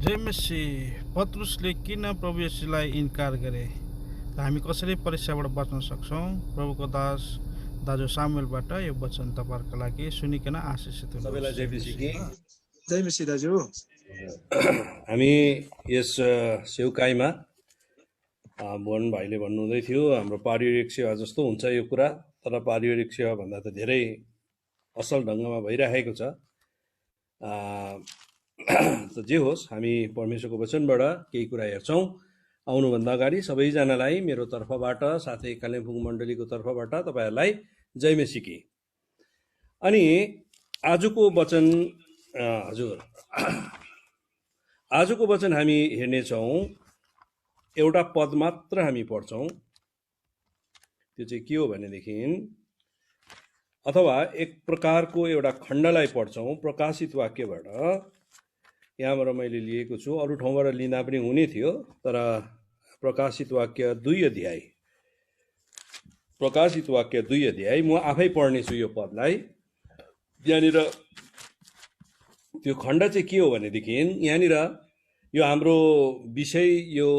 जेमेसी पत्रुसले किन प्रभु येशूलाई इन्कार गरे र हामी कसरी परीक्षाबाट बच्न सक्छौँ? प्रभुको दास दाजु सामुएलबाट यो वचन तपाईँहरूको लागि सुनिकन आशिषित हुनुहोस्। सबैलाई जय मसीह। जय मसीह दाजु। हामी यस सेवकाईमा मोहन भाइले भन्नुहुँदै थियो हाम्रो पारिवारिक सेवा जस्तो हुन्छ यो कुरा, तर पारिवारिक सेवा भन्दा त धेरै असल ढङ्गमा भइरहेको छ। जे होस्, हामी परमेश्वरको वचनबाट केही कुरा हेर्छौँ। आउनुभन्दा अगाडि सबैजनालाई मेरो तर्फबाट साथै कालिम्पोङ मण्डलीको तर्फबाट तपाईँहरूलाई जय मसीह। अनि आजको वचन आजको वचन हामी हेर्नेछौँ। एउटा पद मात्र हामी पढ्छौँ। त्यो चाहिँ के हो भनेदेखि, अथवा एक प्रकारको एउटा खण्डलाई पढ्छौँ प्रकाशित वाक्यबाट। यहाँबाट मैले लिएको छु, अरू ठाउँबाट लिँदा पनि हुने थियो, तर प्रकाशित वाक्य 2 अध्याय म आफै पढ्नेछु यो पदलाई। यहाँनिर त्यो खण्ड चाहिँ के हो भनेदेखि, यहाँनिर यो हाम्रो विषय, यो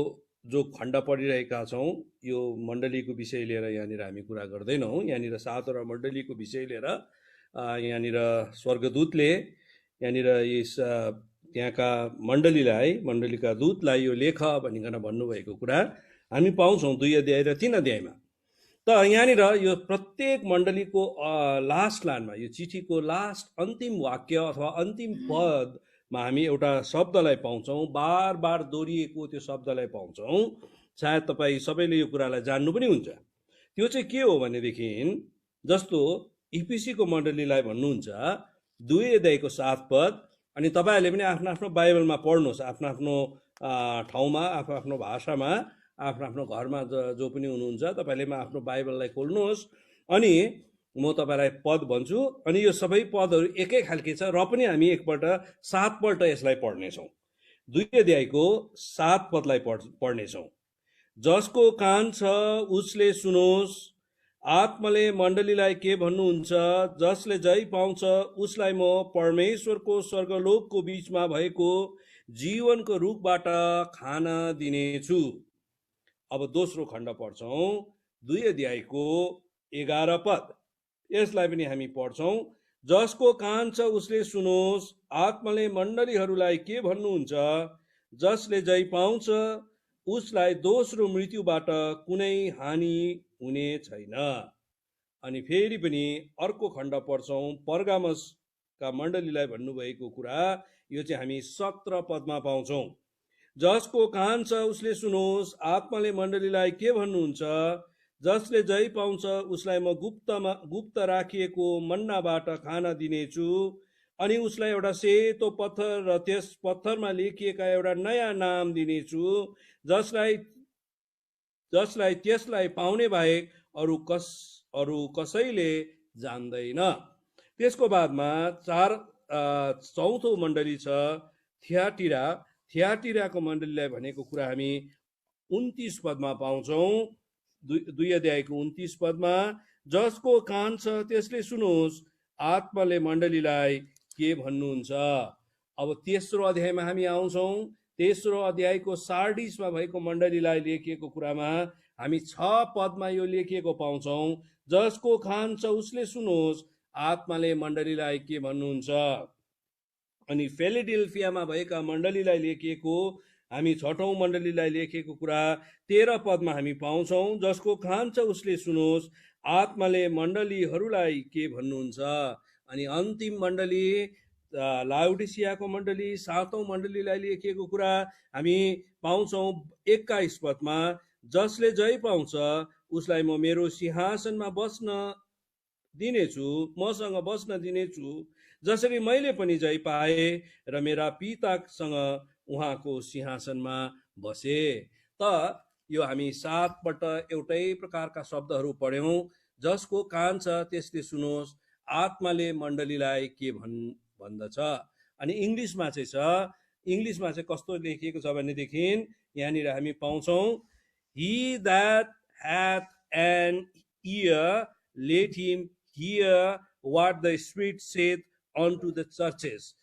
जो खण्ड पढिरहेका छौँ, यो मण्डलीको विषय लिएर यहाँनिर हामी कुरा गर्दैनौँ। यहाँनिर 7वटा मण्डलीको विषय लिएर यहाँनिर स्वर्गदूतले यहाँनिर यस त्यहाँका मण्डलीका दूतलाई यो लेख भनिकन भन्नुभएको कुरा हामी पाउँछौँ 2 अध्याय र 3 अध्यायमा। त यहाँनिर यो प्रत्येक मण्डलीको लास्ट लाइनमा, यो चिठीको लास्ट अन्तिम वाक्य अथवा अन्तिम पदमा हामी एउटा शब्दलाई पाउँछौँ, बार बार दोहोरिएको त्यो शब्दलाई पाउँछौँ। सायद तपाईँ सबैले यो कुरालाई जान्नु पनि हुन्छ। त्यो चाहिँ के हो भनेदेखि, जस्तो इफिसीको मण्डलीलाई भन्नुहुन्छ 2 अध्यायको 7 पद। अनि तपाईँहरूले पनि आफ्नो आफ्नो बाइबलमा पढ्नुहोस्, आफ्नो आफ्नो ठाउँमा, आफ्नो आफ्नो भाषामा, आफ्नो आफ्नो घरमा जो पनि हुनुहुन्छ, तपाईँले आफ्नो बाइबललाई खोल्नुहोस्। अनि म तपाईँलाई पद भन्छु, अनि यो सबै पदहरू एकै खालके छ, र पनि हामी एकपल्ट 7 पल्ट यसलाई पढ्नेछौँ। 2 अध्यायको 7 पदलाई पढ्नेछौँ। जसको कान छ उसले सुनोस्, आत्माले मण्डलीलाई के भन्नुहुन्छ। जसले जय पाउँछ उसलाई म परमेश्वरको स्वर्गलोकको बीचमा भएको जीवनको रुखबाट खान दिनेछु। अब दोस्रो खण्ड पढ्छौँ, 2 अध्यायको 11 पद। यसलाई पनि हामी पढ्छौँ। जसको कान छ उसले सुनोस्, आत्माले मण्डलीहरूलाई के भन्नुहुन्छ। जसले जय पाउँछ उसलाई दोस्रो मृत्युबाट कुनै हानि हुने छैन। अनि फेरि पनि अर्को खण्ड पढ्छौँ, पर्गामसका मण्डलीलाई भन्नुभएको कुरा। यो चाहिँ हामी 17 पदमा पाउँछौँ। जसको कान छ उसले सुनोस्, आत्माले मण्डलीलाई के भन्नुहुन्छ। जसले जय पाउँछ उसलाई म गुप्त राखिएको मन्नाबाट खान दिनेछु। अनि उसलाई एउटा सेतो पत्थर र त्यस पत्थरमा लेखिएका एउटा नयाँ नाम दिनेछु, जसलाई त्यसलाई पाउने बाहेक अरू कसैले जान्दैन। त्यसको बादमा चौथो मण्डली छ थियाटिराको मण्डलीलाई भनेको कुरा हामी 29 पदमा पाउँछौँ। 2 अध्यायको 29 पदमा, जसको कान छ त्यसले सुनोस्, आत्माले मण्डलीलाई के भन्नुहुन्छ। अब तेस्रो अध्यायमा हामी आउँछौँ। तेस्रो अध्यायको 40 भएको मण्डलीलाई लेखिएको कुरामा हामी 6 पदमा यो लेखिएको पाउँछौँ। जसको कान छ उसले सुनोस्, आत्माले मण्डलीलाई के भन्नुहुन्छ। अनि फिलाडेल्फियामा भएका मण्डलीलाई लेखिएको हामी 6औं मण्डलीलाई लेखिएको कुरा 13 पदमा हामी पाउँछौँ। जसको कान छ उसले सुनोस्, आत्माले मण्डलीहरूलाई के भन्नुहुन्छ। अनि अन्तिम मण्डली लाउडिसियाको मण्डली 7औं मण्डलीलाई लेखिएको कुरा हामी पाउँछौँ 21 पदमा। जसले जय पाउँछ उसलाई म मेरो सिंहासनमा मसँग बस्न दिनेछु, जसरी मैले पनि जय पाए र मेरा पितासँग उहाँको सिंहासनमा बसे। त यो हामी 7 पल्ट एउटै प्रकारका शब्दहरू पढ्यौँ। जसको कान छ त्यसले सुनोस्, आत्माले मण्डलीलाई के भन्दछ। अनि इङ्ग्लिसमा चाहिँ कस्तो लेखिएको छ भनेदेखि, यहाँनिर हामी पाउँछौँ, He that hath an ear, let him hear what the Spirit saith unto the churches.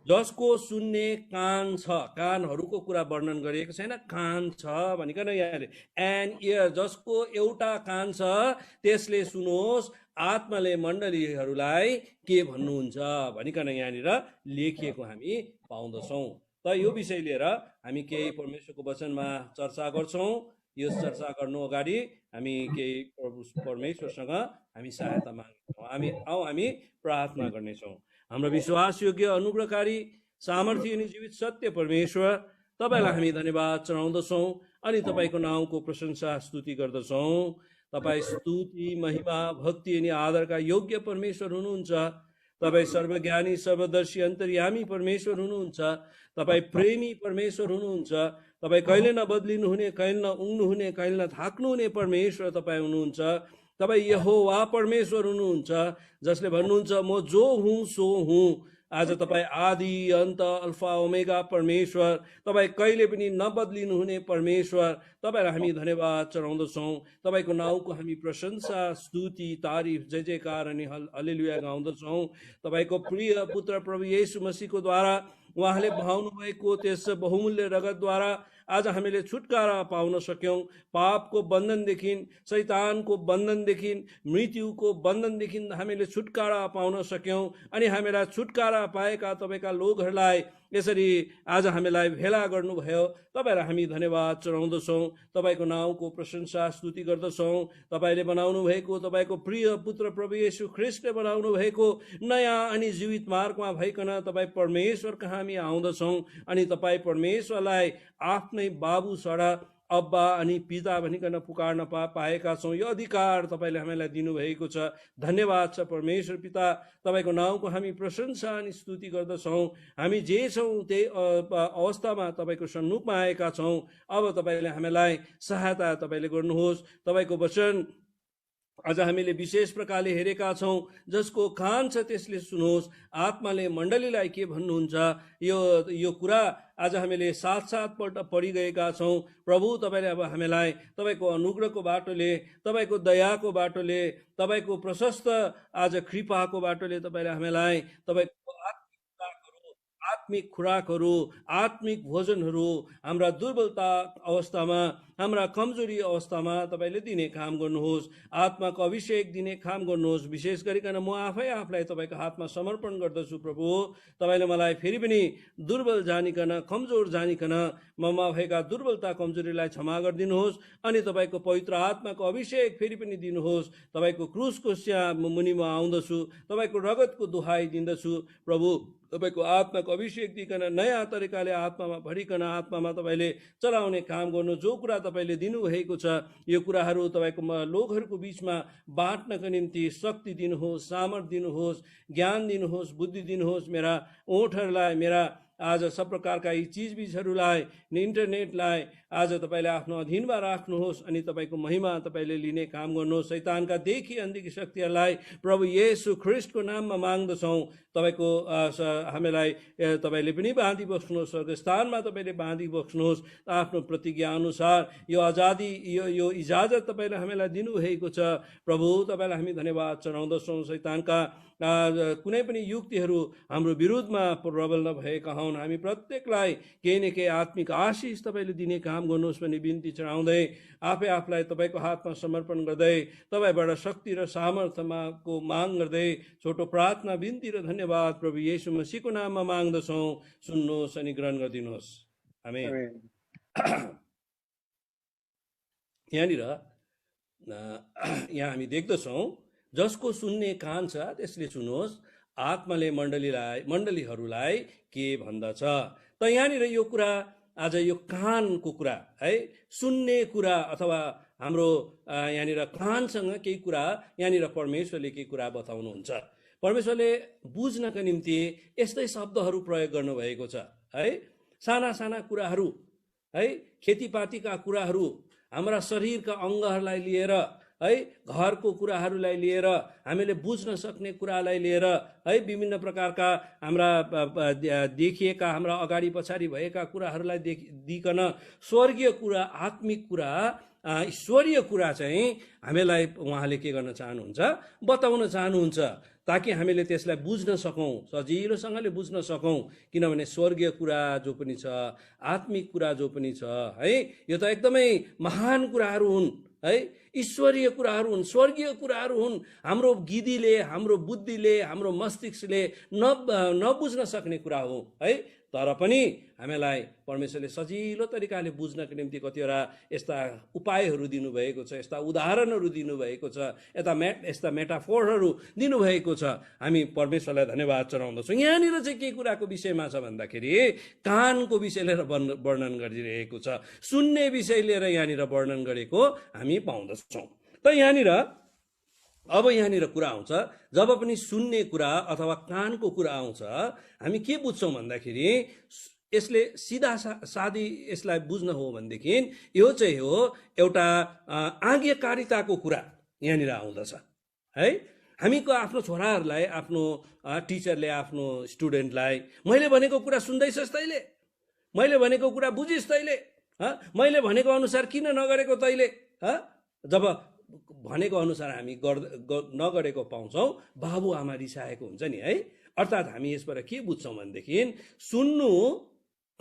जसको सुन्ने कान छ, कानहरूको कुरा वर्णन गरिएको छैन, कान छ भनिकन यहाँले एन्ड इयर, जसको एउटा कान छ त्यसले सुनोस् आत्माले मण्डलीहरूलाई के भन्नुहुन्छ भनिकन यहाँनिर लेखिएको हामी पाउँदछौँ। त यो विषय लिएर हामी केही परमेश्वरको वचनमा चर्चा गर्छौँ। यो चर्चा गर्नु अगाडि हामी केही परमेश्वरसँग हामी सहायता माग्छौँ। हामी प्रार्थना गर्नेछौँ। हाम्रो विश्वासयोग्य, अनुग्रहकारी, सामर्थ्य अनि जीवित सत्य परमेश्वर, तपाईँलाई हामी धन्यवाद चढाउँदछौँ अनि तपाईँको नाउँको प्रशंसा स्तुति गर्दछौँ। तपाईँ स्तुति, महिमा, भक्ति अनि आदरका योग्य परमेश्वर हुनुहुन्छ। तपाईँ सर्वज्ञानी, सर्वदर्शी, अन्तर्यामी परमेश्वर हुनुहुन्छ। तपाईँ प्रेमी परमेश्वर हुनुहुन्छ। तपाईँ कहिले नबदलिनुहुने, कहिले नउङ्नुहुने, कहिले नथाक्नुहुने परमेश्वर तपाईँ हुनुहुन्छ। तपाईँ यहोवा परमेश्वर हुनुहुन्छ, जसले भन्नुहुन्छ म जो हुँ सो हुँ। आज तपाईँ आदि अन्त अल्फा ओमेगा परमेश्वर, तपाईँ कहिले पनि नबदलिनुहुने परमेश्वर, तपाईँलाई हामी धन्यवाद चढाउँदछौँ। तपाईँको नाउँको हामी प्रशंसा, स्तुति, तारिफ, जय जयकार अनि हल्लेलुया गाउँदछौँ। तपाईँको प्रिय पुत्र प्रभु येशू मसीहको द्वारा उहाँले बहाउनु भएको त्यस बहुमूल्य रगतद्वारा आज हामीले छुटकारा पाउन सक्यौँ। पापको बन्धनदेखि, शैतानको बन्धनदेखि, मृत्युको बन्धनदेखि हामीले छुटकारा पाउन सक्यौँ। अनि हामीलाई छुटकारा पाएका तपाईँका लोकहरूलाई यसरी आज हामीलाई भेला गर्नुभयो। तपाईँलाई हामी धन्यवाद चढाउँदछौँ। तपाईँको नाउँको प्रशंसा स्तुति गर्दछौँ। तपाईँले बनाउनु भएको, तपाईँको प्रिय पुत्र प्रभु येशू ख्रिस्टले बनाउनु भएको नयाँ अनि जीवित मार्गमा भइकन तपाईँ परमेश्वर कहाँ हामी आउँदछौँ अनि तपाईँ परमेश्वरलाई आफ्नै बाबु सडा, अब्बा अनि पिता भनिकन पुकार्न पाएका छौँ। यो अधिकार तपाईँले हामीलाई दिनुभएको छ। धन्यवाद छ परमेश्वर पिता। तपाईँको नाउँको हामी प्रशंसा अनि स्तुति गर्दछौँ। हामी जे छौँ त्यही अवस्थामा तपाईँको सन्मुखमा आएका छौँ। अब तपाईँले हामीलाई सहायता तपाईँले गर्नुहोस्। तपाईँको वचन आज हामीले विशेष प्रकारले हेरेका छौँ। जसको कान छ त्यसले सुनोस् आत्माले मण्डलीलाई के भन्नुहुन्छ। यो कुरा आज हामीले साथ पल्ट पढिगएका छौँ। प्रभु तपाईँले अब हामीलाई तपाईँको अनुग्रहको बाटोले, तपाईँको दयाको बाटोले, तपाईँको प्रशस्त आज कृपाको बाटोले तपाईँले हामीलाई तपाईँको आत्मिक खुराकहरू, आत्मिक भोजनहरू हाम्रा दुर्बलता अवस्थामा, हाम्रा कमजोरी अवस्थामा तपाईँले दिने काम गर्नुहोस्। आत्माको अभिषेक दिने काम गर्नुहोस्। विशेष गरिकन म आफूलाई तपाईँको हातमा समर्पण गर्दछु। प्रभु तपाईँले मलाई फेरि पनि दुर्बल जानिकन, कमजोर जानिकन ममा भएका दुर्बलता कमजोरीलाई क्षमा गरिदिनुहोस् अनि तपाईँको पवित्र आत्माको अभिषेक फेरि पनि दिनुहोस्। तपाईँको क्रुसको मुनि म आउँदछु, तपाईँको रगतको दुहाई दिन्दछु। प्रभु तपाईँको आत्माको अभिषेक दिइकन नयाँ तरिकाले आत्मामा भरिकन आत्मामा तपाईँले चलाउने काम गर्नु। जो कुरा तपाईँले दिनुभएको छ यो कुराहरू तपाईँको लोकहरूको बिचमा बाँड्नको निम्ति शक्ति दिनुहोस्, सामर्थ दिनुहोस्, ज्ञान दिनुहोस्, बुद्धि दिनुहोस्। मेरा ओठहरूलाई, मेरा आज सब प्रकारका यी चिजबिजहरूलाई, इन्टरनेटलाई आज तपाईँले आफ्नो अधीनमा राख्नुहोस् अनि तपाईँको महिमा तपाईँले लिने काम गर्नुहोस्। शैतानका देखि अनदेखि शक्तिहरूलाई प्रभु येशू ख्रिस्टको नाममा माग्दछौँ। तपाईँको हामीलाई तपाईँले पनि बाँधी बस्नुहोस्, स्वर्गस्थानमा तपाईँले बाँधी बस्नुहोस्। आफ्नो प्रतिज्ञा अनुसार यो आजादी, यो इजाजत तपाईँले हामीलाई दिनुभएको छ। प्रभु तपाईँलाई हामी धन्यवाद चढाउँदछौँ। शैतानका कुनै पनि युक्तिहरू हाम्रो विरुद्धमा प्रबल नभएका हुन्। हामी प्रत्येकलाई केही न केही आत्मिक आशिष तपाईँले दिने काम गर्नुहोस् भन्ने बिन्ती चढाउँदै आफूलाई तपाईँको हातमा समर्पण गर्दै तपाईँबाट शक्ति र सामर्थ्यमाको माग गर्दै छोटो प्रार्थना, बिन्ती र धन्यवाद प्रभु येशू मसीहको नाममा माग्दछौँ। सुन्नुहोस् अनि ग्रहण गरिदिनुहोस्। आमेन। यहाँनिर यहाँ हामी देख्दछौँ जसको सुन्ने कान छ त्यसले सुनोस् आत्माले मण्डलीहरूलाई के भन्दछ। त यहाँनिर यो कुरा, आज यो कानको कुरा है, सुन्ने कुरा अथवा हाम्रो यहाँनिर कानसँग केही कुरा यहाँनिर परमेश्वरले केही कुरा बताउनुहुन्छ। परमेश्वरले बुझ्नका निम्ति यस्तै शब्दहरू प्रयोग गर्नुभएको छ है। साना साना कुराहरू है, खेतीपातीका कुराहरू, हाम्रा शरीरका अङ्गहरूलाई लिएर है, घरको कुराहरूलाई लिएर, हामीले बुझ्न सक्ने कुरालाई लिएर है, विभिन्न प्रकारका हाम्रा देखिएका, हाम्रा अगाडि पछाडि भएका कुराहरूलाई दिइकन स्वर्गीय कुरा, आत्मिक कुरा, ईश्वरीय कुरा चाहिँ हामीलाई उहाँले के गर्न चाहनुहुन्छ, बताउन चाहनुहुन्छ। ताकि हामीले त्यसलाई बुझ्न सकौँ, सजिलोसँगले बुझ्न सकौँ। किनभने स्वर्गीय कुरा जो पनि छ, आत्मिक कुरा जो पनि छ है, यो त एकदमै महान कुराहरू हुन् है, ईश्वरीय कुराहरू हुन्, स्वर्गीय कुराहरू हुन्। हाम्रो गिदीले, हाम्रो बुद्धिले, हाम्रो मस्तिष्कले नबुझ्न सक्ने कुरा हो है। तर पनि हामीलाई परमेश्वरले सजिलो तरिकाले बुझ्नको निम्ति कतिवटा यस्ता उपायहरू दिनुभएको छ, यस्ता उदाहरणहरू दिनुभएको छ, यस्ता मेटाफोरहरू दिनुभएको छ। हामी परमेश्वरलाई धन्यवाद चढाउँदछौँ। यहाँनिर चाहिँ के कुराको विषयमा छ भन्दाखेरि कानको विषय लिएर वर्णन गरिरहेको छ, सुन्ने विषय लिएर यहाँनिर वर्णन गरेको हामी पाउँदछौँ। त यहाँनिर कुरा आउँछ, जब पनि सुन्ने कुरा अथवा कानको कुरा आउँछ, हामी के बुझ्छौँ भन्दाखेरि यसले सिधा सादी यसलाई बुझ्न हो भनेदेखि यो चाहिँ हो एउटा आज्ञाकारिताको कुरा यहाँनिर आउँदछ है। हामीको आफ्नो छोराहरूलाई, आफ्नो टिचरले आफ्नो स्टुडेन्टलाई मैले भनेको कुरा सुन्दैछस् तैँले, मैले भनेको कुरा बुझिस् तैँले, मैले भनेको अनुसार किन नगरेको तैँले, जब भनेको अनुसार हामी नगरेको पाउँछौँ, बाबुआमा रिसाएको हुन्छ नि है। अर्थात् हामी यसबाट के बुझ्छौँ भनेदेखि सुन्नु,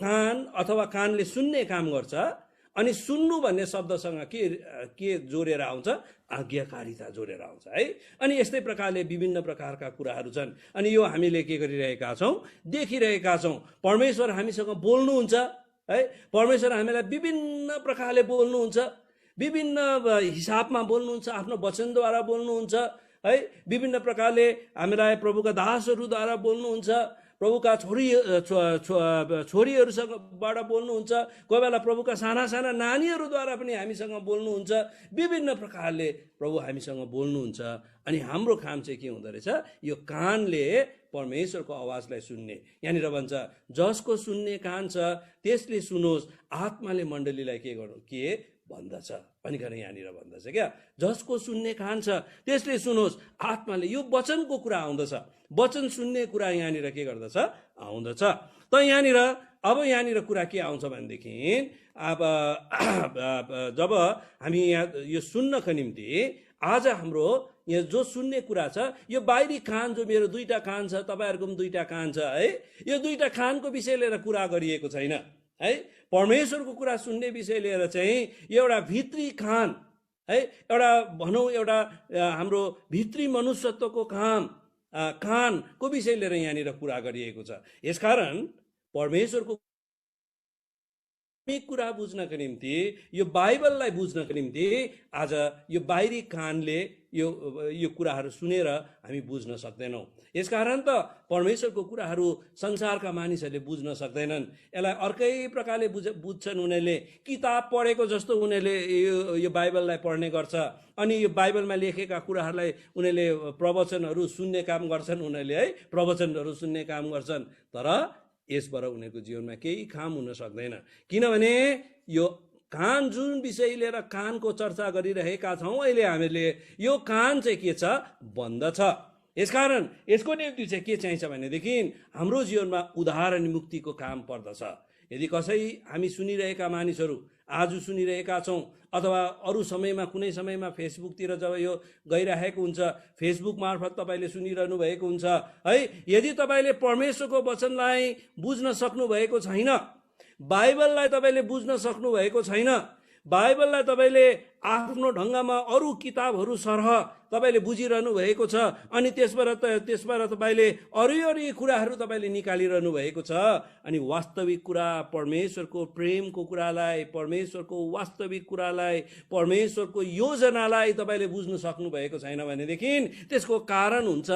कान अथवा कानले सुन्ने काम गर्छ, अनि सुन्नु भन्ने शब्दसँग के जोडेर आउँछ, आज्ञाकारिता जोडेर आउँछ है। अनि यस्तै प्रकारले विभिन्न प्रकारका कुराहरू छन्। अनि यो हामीले के गरिरहेका छौँ, देखिरहेका छौँ। परमेश्वर हामीसँग बोल्नुहुन्छ है, परमेश्वर हामीलाई विभिन्न प्रकारले बोल्नुहुन्छ, विभिन्न हिसाबमा बोल्नुहुन्छ, आफ्नो वचनद्वारा बोल्नुहुन्छ है, विभिन्न प्रकारले हामीलाई प्रभुका दासहरूद्वारा बोल्नुहुन्छ, प्रभुका छोरीहरूसँगबाट बोल्नुहुन्छ, कोही बेला प्रभुका साना साना नानीहरूद्वारा पनि हामीसँग बोल्नुहुन्छ। विभिन्न प्रकारले प्रभु हामीसँग बोल्नुहुन्छ। अनि हाम्रो काम चाहिँ के हुँदो रहेछ, यो कानले परमेश्वरको आवाजलाई सुन्ने। यहाँनिर भन्छ जसको सुन्ने कान छ त्यसले सुनोस्, आत्माले मण्डलीलाई के भन्दछ भनिकन यहाँनिर भन्दछ क्या। जसको सुन्ने कान छ त्यसले सुनोस्, आत्माले, यो वचनको कुरा आउँदछ, वचन सुन्ने कुरा यहाँनिर के गर्दछ, आउँदछ। त यहाँनिर कुरा के आउँछ भनेदेखि अब जब हामी यहाँ यो सुन्नको निम्ति आज हाम्रो यहाँ जो सुन्ने कुरा छ, यो बाहिरी कान जो मेरो दुईटा कान छ, तपाईँहरूको पनि दुईटा कान छ है, यो दुईटा कानको विषय लिएर कुरा गरिएको छैन है। परमेश्वरको कुरा सुन्ने विषय लिएर चाहिँ एउटा भित्री कान है, एउटा भनौँ एउटा हाम्रो भित्री मनुष्यत्वको कानको विषय लिएर यहाँनिर कुरा गरिएको छ। यसकारण परमेश्वरको कुरा बुझ्नको निम्ति, यो बाइबललाई बुझ्नको निम्ति आज यो बाहिरी कानले यो कुराहरू सुनेर हामी बुझ्न सक्दैनौँ। यसकारण त परमेश्वरको कुराहरू संसारका मानिसहरूले बुझ्न सक्दैनन्। यसलाई अर्कै प्रकारले बुझ्छन्। उनीहरूले किताब पढेको जस्तो उनीहरूले यो बाइबललाई पढ्ने गर्छ। अनि यो बाइबलमा लेखेका कुराहरूलाई उनीहरूले प्रवचनहरू सुन्ने काम गर्छन्, उनीहरूले है प्रवचनहरू सुन्ने काम गर्छन्। तर यसबाट उनीहरूको जीवनमा केही काम हुन सक्दैन। किनभने यो कान जुन विषय लिएर कानको चर्चा गरिरहेका छौँ अहिले हामीले, यो कान चाहिँ के छ, बन्द छ। यसकारण यसको निम्ति चाहिँ के चाहिन्छ भनेदेखि हाम्रो जीवनमा उद्धार अनि मुक्तिको काम पर्दछ। यदि कसै हामी सुनिरहेका मानिसहरू आज सुनिरहेका छौँ अथवा अरू समयमा कुनै समयमा फेसबुकतिर जब यो गइरहेको हुन्छ, फेसबुक मार्फत तपाईँले सुनिरहनु भएको हुन्छ है। यदि तपाईँले परमेश्वरको वचनलाई बुझ्न सक्नु भएको छैन, बाइबललाई तपाईँले बुझ्न सक्नु भएको छैन, बाइबललाई तपाईँले आफ्नो ढङ्गमा अरू किताबहरू सरह तपाईँले बुझिरहनु भएको छ, अनि त्यसबाट तपाईँले अरू कुराहरू तपाईँले निकालिरहनु भएको छ, अनि वास्तविक कुरा परमेश्वरको प्रेमको कुरालाई, परमेश्वरको वास्तविक कुरालाई, परमेश्वरको योजनालाई तपाईँले बुझ्न सक्नु भएको छैन भनेदेखि त्यसको कारण हुन्छ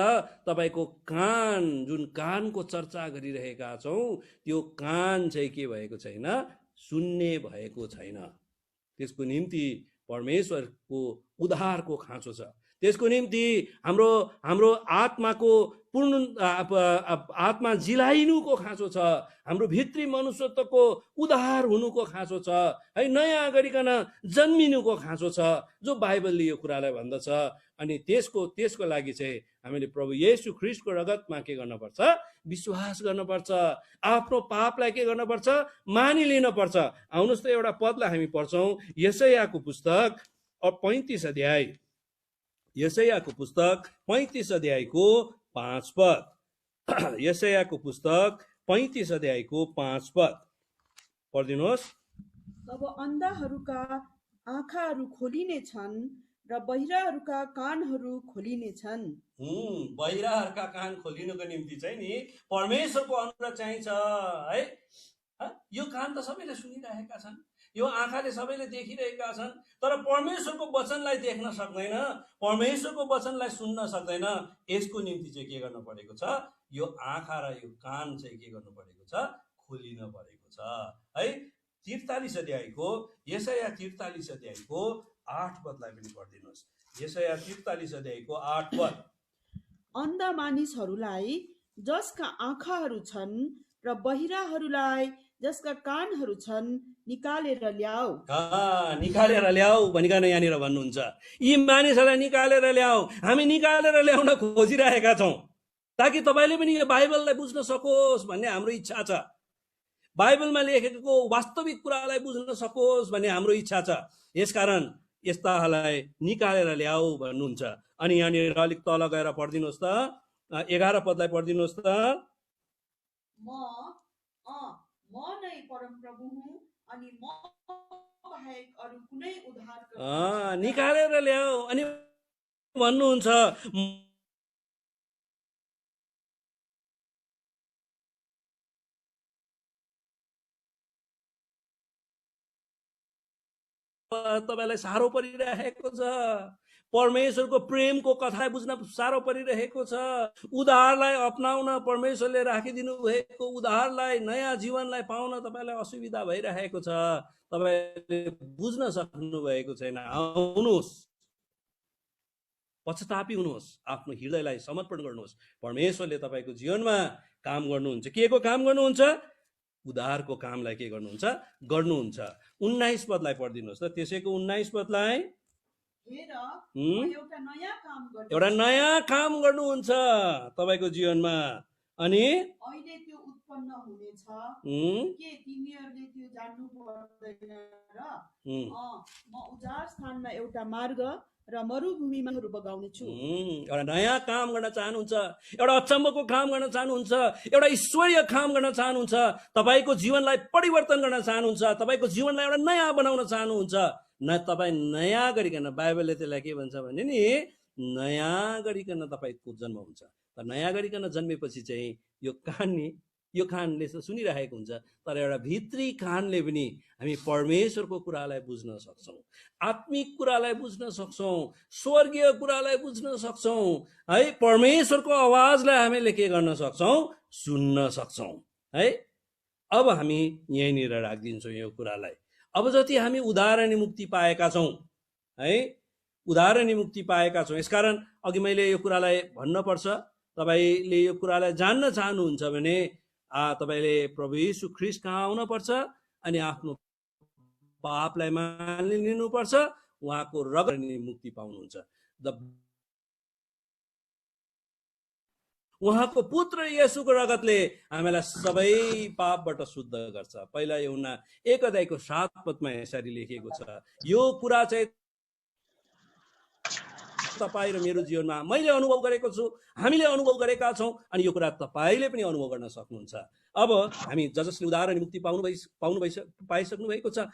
तपाईँको कान, जुन कानको चर्चा गरिरहेका छौँ त्यो कान चाहिँ के भएको छैन, सुन्ने भएको छैन। त्यसको निम्ति परमेश्वरको उद्धारको खाँचो छ। त्यसको निम्ति हाम्रो आत्माको पूर्ण आत्मा जिलाइनुको खाँचो छ, हाम्रो भित्री मनुष्यत्वको उद्धार हुनुको खाँचो छ है, नयाँ गरिकन जन्मिनुको खाँचो छ, जो बाइबलले यो कुरालाई भन्दछ। अनि त्यसको लागि चाहिँ हामीले प्रभु येशू ख्रीष्टको रगतमा के गर्नुपर्छ, विश्वास गर्नुपर्छ, आफ्नो पापलाई के गर्नुपर्छ, मानिलिनुपर्छ। आउनुहोस् त एउटा पदलाई हामी पढ्छौँ, यशायाको पुस्तक 35 अध्याय, यशायाको पुस्तक 35 अध्यायको 5 पद। यशायाको पुस्तक 35 अध्यायको 5 पद पढिदिनुहोस्। तब अन्धाहरूका आँखाहरू खोलिनेछन् र बहिराहरूका कानहरू खोलिनेछन्। बहिराहरूका कान खोलिनुको निम्ति चाहिँ नि परमेश्वरको अनुग्रह चाहिन्छ है। यो कान त सबैले सुनिरहेका छन्, यो आँखाले सबैले देखिरहेका छन्, तर परमेश्वरको वचनलाई देख्न सक्दैन, परमेश्वरको वचनलाई सुन्न सक्दैन। यसको निम्ति चाहिँ के गर्नु परेको छ? यो आँखा र यो कान चाहिँ के गर्नु परेको छ? खोलिन परेको छ है। 43 अध्यायको यशाया 43 अध्यायको 8 पदलाई पनि पढिदिनुहोस्। यशाया 43 अध्यायको 8 पद। अन्धा मानिसहरूलाई जसका आँखाहरू छन् र बहिराहरूलाई जसका कानहरू छन् निकालेर ल्याऊ। निकालेर ल्याऊ भनिकन यहाँनिर भन्नुहुन्छ। यी मानिसहरूलाई निकालेर ल्याऊ। हामी निकालेर ल्याउन खोजिरहेका छौँ ताकि तपाईँले पनि यो बाइबललाई बुझ्न सकोस् भन्ने हाम्रो इच्छा छ। बाइबलमा लेखेको वास्तविक कुरालाई बुझ्न सकोस् भन्ने हाम्रो इच्छा छ। यसकारण यस्ताहरूलाई निकालेर ल्याऊ भन्नुहुन्छ। अनि यहाँनिर अलिक तल गएर पढिदिनुहोस् त, 11 पदलाई पढिदिनुहोस् त। म नै परमप्रभु हुँ अनि म बाहेक अरू कुनै उद्धार निकालेर ल्याऊ अनि भन्नुहुन्छ। तपाईलाई साह्रो परिरहेको छ, परमेश्वरको प्रेमको कथा बुझ्न साह्रो परिरहेको छ, उद्धारलाई अपनाउन परमेश्वरले राखिदिनु भएको उद्धारलाई, नयाँ जीवनलाई पाउन तपाईलाई असुविधा भइरहेको छ, तपाईले बुझ्न सक्नु भएको छैन। आउनुहोस्, पश्चातापी हुनुहोस्, आफ्नो हृदयलाई समर्पण गर्नुहोस्। परमेश्वरले तपाईको जीवनमा काम गर्नुहुन्छ। के को काम गर्नुहुन्छ? उद्धारको कामलाई के गर्नुहुन्छ? गर्नुहुन्छ। 19 पदलाई पढिदिनुहोस् त। त्यसैको 19 पदलाई। एउटा नयाँ काम गर्नुहुन्छ तपाईको जीवनमा। अनि अहिले त्यो उत्पन्न हुनेछ के तिमीहरूले त्यो जान्नु पर्दैन र? म उजाड स्थानमा एउटा मार्ग र मरुभूमिमाहरू बगाउने छु। एउटा नयाँ काम गर्न चाहनुहुन्छ, एउटा अचम्मको काम गर्न चाहनुहुन्छ, एउटा ईश्वरीय काम गर्न चाहनुहुन्छ, तपाईको जीवनलाई परिवर्तन गर्न चाहनुहुन्छ, तपाईको जीवनलाई एउटा नयाँ बनाउन चाहनुहुन्छ। न तपाईँ नयाँ गरिकन, बाइबलले त्यसलाई के भन्छ भने नि नयाँ गरिकन तपाईँको जन्म हुन्छ। तर नयाँ गरिकन जन्मेपछि चाहिँ यो कानले सुनिरहेको हुन्छ, तर एउटा भित्री कानले पनि हामी परमेश्वरको कुरालाई बुझ्न सक्छौँ, आत्मिक कुरालाई बुझ्न सक्छौँ, स्वर्गीय कुरालाई बुझ्न सक्छौँ है। परमेश्वरको आवाजलाई हामीले के गर्न सक्छौँ? सुन्न सक्छौँ है। अब हामी यहीँनिर राखिदिन्छौँ यो कुरालाई। अब जति हामी उद्धार अनि मुक्ति पाएका छौँ है, उद्धार अनि मुक्ति पाएका छौँ, यसकारण अघि मैले यो कुरालाई भन्न पर्छ। तपाईँले यो कुरालाई जान्न चाहनुहुन्छ भने तपाईँले प्रभु येशू ख्रीष्ट कहाँ आउन पर्छ अनि आफ्नो पापलाई मानिलिनुपर्छ, उहाँको रगतले मुक्ति पाउनुहुन्छ। उहाँको पुत्र येशूको रगतले हामीलाई सबै पापबाट शुद्ध गर्छ। पहिला यूहन्ना 1 अध्यायको 7 पदमा यसरी लेखिएको छ। यो कुरा चाहिँ तपाईँ र मेरो जीवनमा मैले अनुभव गरेको छु, हामीले अनुभव गरेका छौँ, अनि यो कुरा तपाईँले पनि अनुभव गर्न सक्नुहुन्छ। अब हामी जसले उद्धार अनि मुक्ति पाइसक्नु भएको छ,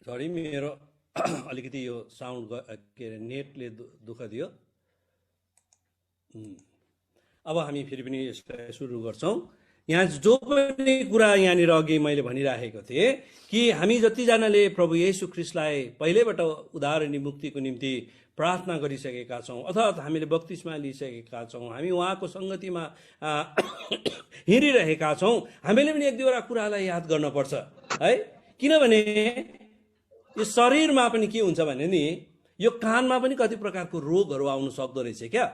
सरी मेरो अलिकति यो साउन्ड के अरे नेटले दुःख दियो। अब हामी फेरि पनि यसलाई सुरु गर्छौँ। यहाँ जो पनि कुरा यहाँनिर अघि मैले भनिराखेको थिएँ कि हामी जतिजनाले प्रभु येशू ख्रीष्टलाई पहिल्यैबाट उद्धार अनि मुक्तिको निम्ति प्रार्थना गरिसकेका छौँ अथवा हामीले बप्तिस्मा लिइसकेका छौँ, हामी उहाँको सङ्गतिमा हिँडिरहेका छौँ, हामीले पनि एक दुईवटा कुरालाई याद गर्नुपर्छ है। किनभने यो शरीरमा पनि के हुन्छ भने नि, यो कानमा पनि कति प्रकारको रोगहरू आउनु सक्दो रहेछ क्या।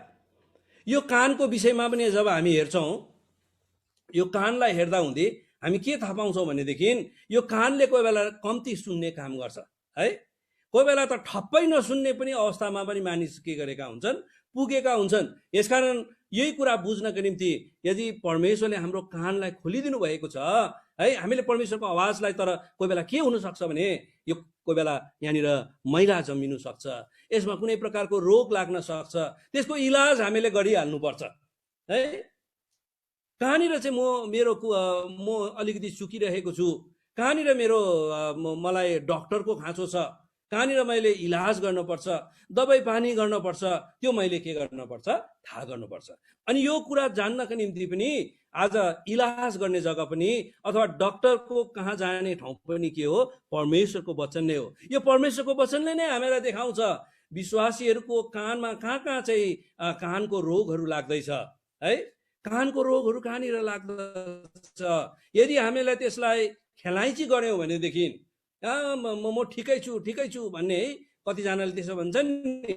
यो कानको विषयमा पनि जब हामी हेर्छौँ, यो कानलाई हेर्दा हुँदै हामी के थाहा पाउँछौँ भनेदेखि यो कानले कोही बेला कम्ती सुन्ने काम गर्छ है। कोही बेला त ठप्पै नसुन्ने पनि अवस्थामा पनि मानिस के गरेका हुन्छन्, पुगेका हुन्छन्। यसकारण यही कुरा बुझ्नको निम्ति यदि परमेश्वरले हाम्रो कानलाई खोलिदिनु भएको छ है, हामीले परमेश्वरको आवाजलाई, तर कोही बेला के हुनसक्छ भने यो कोही बेला यहाँनिर मैला जमिनु सक्छ, यसमा कुनै प्रकारको रोग लाग्न सक्छ, त्यसको इलाज हामीले गरिहाल्नुपर्छ है। कहाँनिर चाहिँ म अलिकति चुकिरहेको छु, कहाँनिर मलाई डक्टरको खाँचो छ, कहाँनिर मैले इलाज गर्नुपर्छ, दबाई पानी गर्नुपर्छ, त्यो मैले के गर्नुपर्छ थाहा गर्नुपर्छ। अनि यो कुरा जान्नको निम्ति पनि आज इलाज गर्ने जग्गा पनि अथवा डक्टरको कहाँ जाने ठाउँ पनि के हो, परमेश्वरको वचन नै हो। यो परमेश्वरको वचनले नै हामीलाई देखाउँछ विश्वासीहरूको कानमा कहाँ कहाँ चाहिँ कानको रोगहरू लाग्दैछ है, कानको रोगहरू कहाँनिर लाग्दछ। यदि हामीलाई त्यसलाई खेलाइँची गऱ्यौँ भनेदेखि म ठिकै छु भन्ने है, कतिजनाले त्यसो भन्छन् नि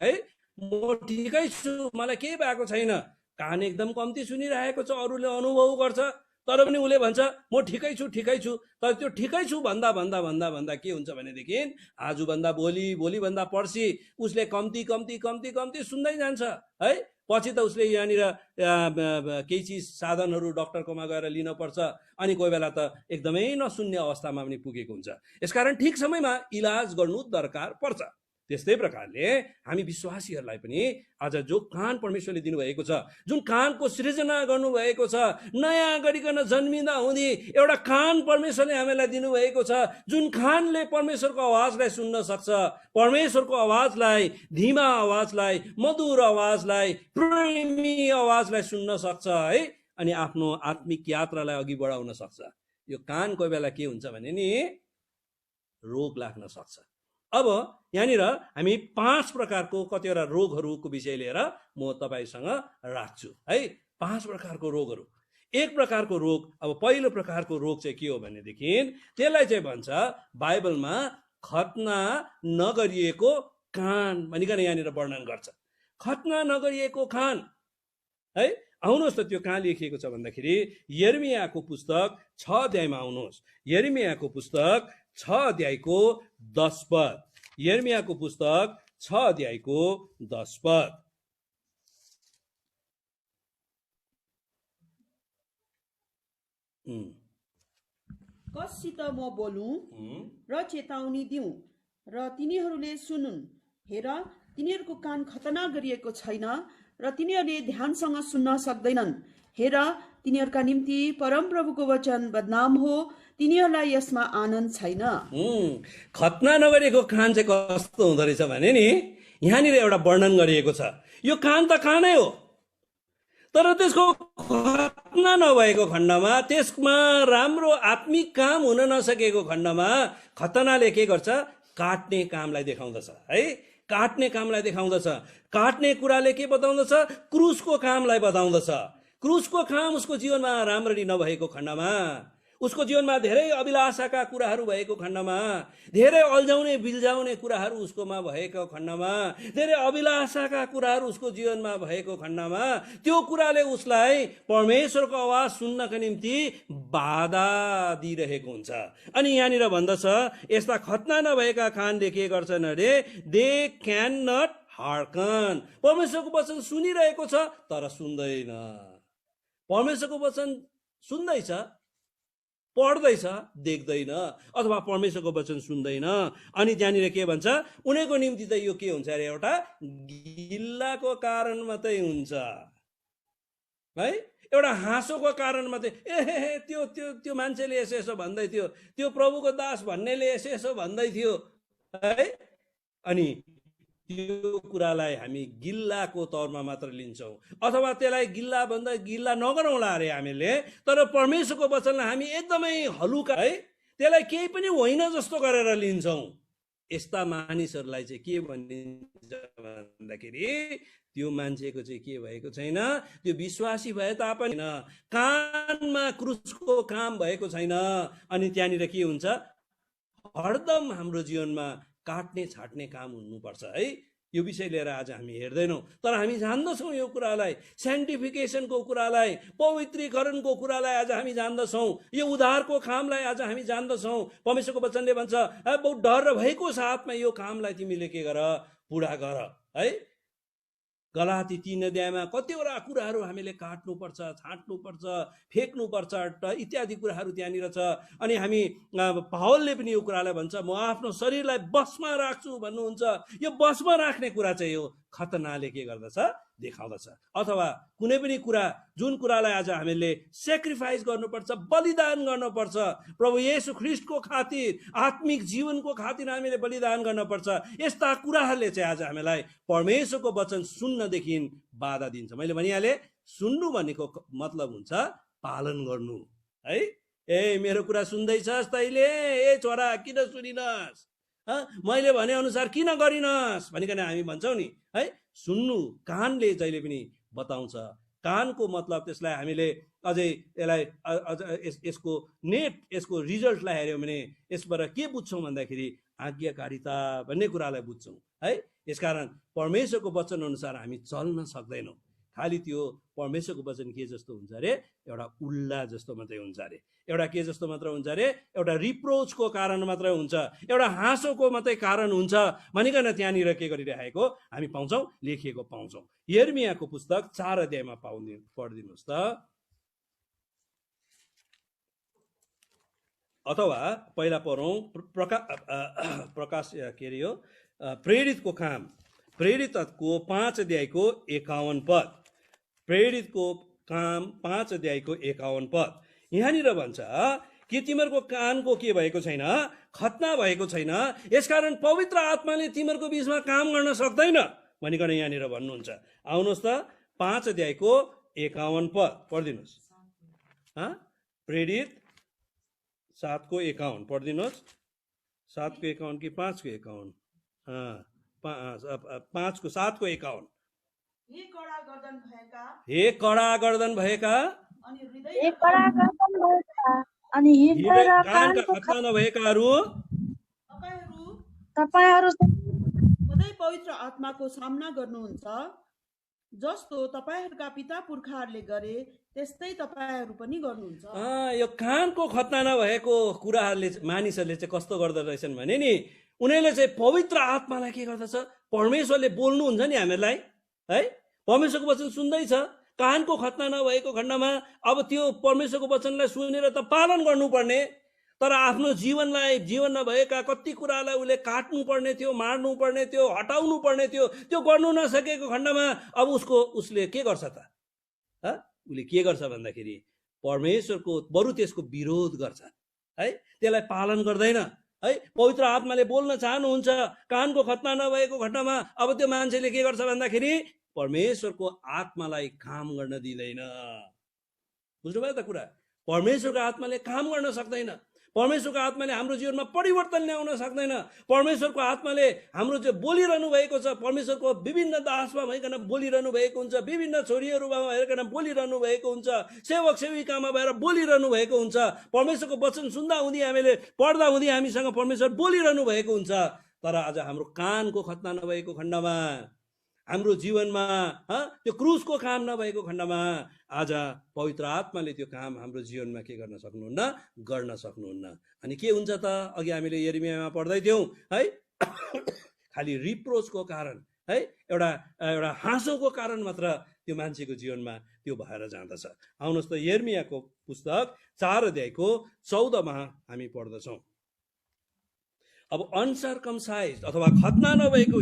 है, म ठिकै छु, मलाई केही भएको छैन, कान एकदम कम्ती सुनिरहेको छ, अरूले अनुभव गर्छ, तर पनि उसले भन्छ म ठिकै छु। तर त्यो ठिकै छु भन्दा भन्दा भन्दा भन्दा के हुन्छ भनेदेखि आजभन्दा भोलि भन्दा पर्सि उसले कम्ती सुन्दै जान्छ है। पछि त उसले यहाँनिर केही चिज साधनहरू डक्टरकोमा गएर लिन पर्छ, अनि कोही बेला त एकदमै नसुन्ने अवस्थामा पनि पुगेको हुन्छ। यसकारण ठिक समयमा इलाज गर्नु दरकार पर्छ। त्यस्तै प्रकारले हामी विश्वासीहरूलाई पनि आज जो कान परमेश्वरले दिनुभएको छ, जुन कानको सृजना गर्नुभएको छ, नयाँ गरिकन जन्मिँदा हुँदी एउटा कान परमेश्वरले हामीलाई दिनुभएको छ, जुन कानले परमेश्वरको आवाजलाई सुन्न सक्छ, परमेश्वरको आवाजलाई, धीमा आवाजलाई, मधुर आवाजलाई, प्रेमी आवाजलाई सुन्न सक्छ है, अनि आफ्नो आत्मिक यात्रालाई अघि बढाउन सक्छ। यो कान कोही बेला के हुन्छ भने नि रोग लाग्न सक्छ। अब यहाँनिर हामी 5 प्रकारको कतिवटा रोगहरूको विषय लिएर म तपाईसँग राख्छु है। 5 प्रकारको रोगहरू। एक प्रकारको रोग, अब पहिलो प्रकारको रोग चाहिँ के हो भनेदेखि त्यसलाई चाहिँ भन्छ बाइबलमा खतना नगरिएको कान भनिकन यहाँनिर वर्णन गर्छ। खतना नगरिएको कान है। आउनुहोस् त त्यो कहाँ लेखिएको छ भन्दाखेरि यिर्मयाको पुस्तक 6 अध्यायमा आउनुहोस्। यिर्मयाको पुस्तक 6 अध्यायको 10 पद। यिर्मयाको पुस्तक 6 अध्यायको 10 पद। कससित म बोलूं र चेतावनी दिउँ र तिनीहरूले सुनुन्। हेर, तिनीहरूको कान खतना गरिएको छैन र तिनीहरूले ध्यानसँग सुन्न सक्दैनन्। हेर, तिनीहरूका निम्ति परमप्रभुको वचन बदनाम हो, तिनीहरूलाई यसमा आनन्द छैन। खतना नगरेको कान चाहिँ कस्तो हुँदो रहेछ भने नि यहाँनिर एउटा वर्णन गरिएको छ। यो कान त कानै हो, तर त्यसको खतना नभएको खण्डमा, त्यसमा राम्रो आत्मिक काम हुन नसकेको खण्डमा खतनाले के गर्छ, काट्ने कामलाई देखाउँदछ है। काट्ने कामलाई देखाउँदछ। काट्ने कुराले के बताउँदछ, क्रुसको कामलाई बताउँदछ। क्रुसको काम उसको जीवनमा राम्ररी नभएको खण्डमा, उसको जीवनमा धेरै अभिलाषाका कुराहरू भएको खण्डमा, धेरै अल्झाउने बिल्झाउने कुराहरू उसकोमा भएको खण्डमा, धेरै अभिलाषाका कुराहरू उसको जीवनमा भएको खण्डमा त्यो कुराले उसलाई परमेश्वरको आवाज सुन्नको निम्ति बाधा दिइरहेको हुन्छ। अनि यहाँनिर भन्दछ यस्ता खतना नभएका कानले के गर्छन् अरे, दे क्यान नट हार्कन। परमेश्वरको वचन सुनिरहेको छ तर सुन्दैन। परमेश्वरको वचन सुन्दैछ, पढ्दैछ, देख्दैन, अथवा परमेश्वरको वचन सुन्दैन। अनि त्यहाँनिर के भन्छ, उनीहरूको निम्ति त यो के हुन्छ अरे, एउटा गिल्लाको कारण मात्रै हुन्छ है। एउटा हाँसोको कारण मात्रै ए त्यो त्यो त्यो मान्छेले यसो यसो भन्दै थियो, त्यो प्रभुको दास भन्नेले यसो यसो भन्दै थियो है, अनि त्यो कुरालाई हामी गिल्लाको तौरमा मात्र लिन्छौँ, अथवा त्यसलाई गिल्ला नगरौँला अरे हामीले। तर परमेश्वरको वचनलाई हामी एकदमै हलुका है, त्यसलाई केही पनि होइन जस्तो गरेर लिन्छौँ। यस्ता मानिसहरूलाई चाहिँ के भनिन्छ भन्दाखेरि त्यो मान्छेको चाहिँ के भएको छैन, त्यो विश्वासी भए तापनि कानमा क्रुसको काम भएको छैन। अनि त्यहाँनिर के हुन्छ, हरदम हाम्रो जीवनमा काट्ने छाट्ने काम हुनुपर्छ है। यो विषय लिएर आज हामी हेर्दैनौँ, तर हामी जान्दछौँ यो कुरालाई, सेन्टिफिकेसनको कुरालाई, पवित्रीकरणको कुरालाई आज हामी जान्दछौँ, यो उद्धारको कामलाई आज हामी जान्दछौँ। परमेश्वरको वचनले भन्छ बहुत डर भएको साथमा यो कामलाई तिमीले के गर, पुरा गर है। गलाती 3 अध्यायमा कतिवटा कुराहरू हामीले काट्नुपर्छ, छाट्नुपर्छ, फेक्नुपर्छ इत्यादि कुराहरू त्यहाँनिर छ। अनि हामी पावलले पनि यो कुरालाई भन्छ, म आफ्नो शरीरलाई बसमा राख्छु भन्नुहुन्छ। यो बसमा राख्ने कुरा चाहिँ यो खतनाले के गर्दछ, देखाउँदछ। अथवा कुनै पनि कुरा, जुन कुरालाई आज हामीले सेक्रिफाइस गर्नुपर्छ, बलिदान गर्नुपर्छ, प्रभु येशू ख्रीष्टको खातिर, आत्मिक जीवनको खातिर हामीले बलिदान गर्नुपर्छ। यस्ता कुराहरूले चाहिँ आज हामीलाई परमेश्वरको वचन सुन्नदेखि बाधा दिन्छ। मैले भनिहालेँ, सुन्नु भनेको मतलब हुन्छ पालन गर्नु है। ए मेरो कुरा सुन्दैछस् तैले, ए छोरा किन सुनिनस्, मैले भने अनुसार किन गरिनस् भनिकन हामी भन्छौँ नि है। सुन्नु कानले जहिले पनि बताउँछ। कानको मतलब त्यसलाई हामीले अझै यसलाई यसको यसको रिजल्टलाई हेऱ्यौँ भने यसबाट के बुझ्छौँ भन्दाखेरि आज्ञाकारिता भन्ने कुरालाई बुझ्छौँ है। यसकारण परमेश्वरको वचन अनुसार हामी चल्न सक्दैनौँ। खालि त्यो परमेश्वरको वचन के जस्तो हुन्छ अरे, एउटा उल्ला जस्तो मात्रै हुन्छ अरे, एउटा के जस्तो मात्र हुन्छ अरे, एउटा रिप्रोचको कारण मात्रै हुन्छ, एउटा हाँसोको मात्रै कारण हुन्छ भनिकन त्यहाँनिर के गरिरहेको हामी पाउँछौँ, लेखिएको पाउँछौँ। यिर्मियाको पुस्तक 4 अध्यायमा पढिदिनुहोस् त। अथवा पहिला पढौँ प्रकाश के अरे यो प्रेरितको काम, प्रेरितको 5 अध्यायको 51 पद। प्रेरितको काम 5 अध्यायको 51 पद। यहाँनिर भन्छ कि तिमीहरूको कानको के भएको छैन, खतना भएको छैन, यसकारण पवित्र आत्माले तिमीहरूको बीचमा काम गर्न सक्दैन भनिकन यहाँनिर भन्नुहुन्छ। आउनुहोस् त 5 अध्यायको 51 पद पढिदिनुहोस्। प्रेरित 7 को 51 पढिदिनुहोस्। 7 को 51 कि 5 को 51? 5 को 7 को 51। हे कडा गर्दन भएका, हे कडा गर्दन भएका, अनि हे कडा गर्दन भएका, अनि हृदय र कानका खतना नभएकाहरू, तपाईहरू सधैँ पवित्र आत्माको सामना गर्नुहुन्छ, जस्तो तपाईहरूका पिता पुर्खाहरूले गरे त्यस्तै तपाईहरू पनि गर्नुहुन्छ। यो कानको खतना नभएको कुराहरूले मानिसहरूले चाहिँ कस्तो गर्दो रहेछन् भने नि, उनीहरूले चाहिँ पवित्र आत्मालाई के गर्दछ, परमेश्वरले बोल्नुहुन्छ नि हामीलाई है, परमेश्वरको वचन सुन्दैछ, कानको खतना नभएको खण्डमा अब त्यो परमेश्वरको वचनलाई सुनेर त पालन गर्नुपर्ने, तर आफ्नो जीवनमा भएका कति कुरालाई उसले काट्नु पर्ने थियो, मार्नु पर्ने थियो, हटाउनु पर्ने थियो। त्यो गर्नु नसकेको खण्डमा अब उसले के गर्छ त, उसले के गर्छ भन्दाखेरि परमेश्वरको बरु त्यसको विरोध गर्छ है, त्यसलाई पालन गर्दैन है। पवित्र आत्माले बोल्न चाहनुहुन्छ, कानको खतना नभएको खण्डमा अब त्यो मान्छेले के गर्छ भन्दाखेरि परमेश्वरको आत्मालाई काम गर्न दिँदैन। बुझ्नुभयो त कुरा? परमेश्वरको आत्माले काम गर्न सक्दैन, परमेश्वरको आत्माले हाम्रो जीवनमा परिवर्तन ल्याउन सक्दैन। परमेश्वरको आत्माले हाम्रो चाहिँ बोलिरहनु भएको छ, परमेश्वरको विभिन्न दासमा भइकन बोलिरहनु भएको हुन्छ, विभिन्न छोरीहरूमा भइकन बोलिरहनु भएको हुन्छ, सेवक सेविकामा भएर बोलिरहनु भएको हुन्छ। परमेश्वरको वचन सुन्दा हुँदी, हामीले पढ्दा हुँदी हामीसँग परमेश्वर बोलिरहनु भएको हुन्छ। तर आज हाम्रो कानको खतना नभएको खण्डमा, हाम्रो जीवनमा त्यो क्रुसको काम नभएको खण्डमा आज पवित्र आत्माले त्यो काम हाम्रो जीवनमा के गर्न सक्नुहुन्न। अनि के हुन्छ त, अघि हामीले यिर्मियामा पढ्दै थियौँ है, खालि रिप्रोचको कारण है, एउटा हाँसोको कारण मात्र त्यो मान्छेको जीवनमा त्यो भएर जाँदछ। आउनुहोस् त यिर्मियाको पुस्तक 4 अध्यायको 14 मा हामी पढ्दछौँ। अब अनसर्कमसाइज अथवा खतना नभएको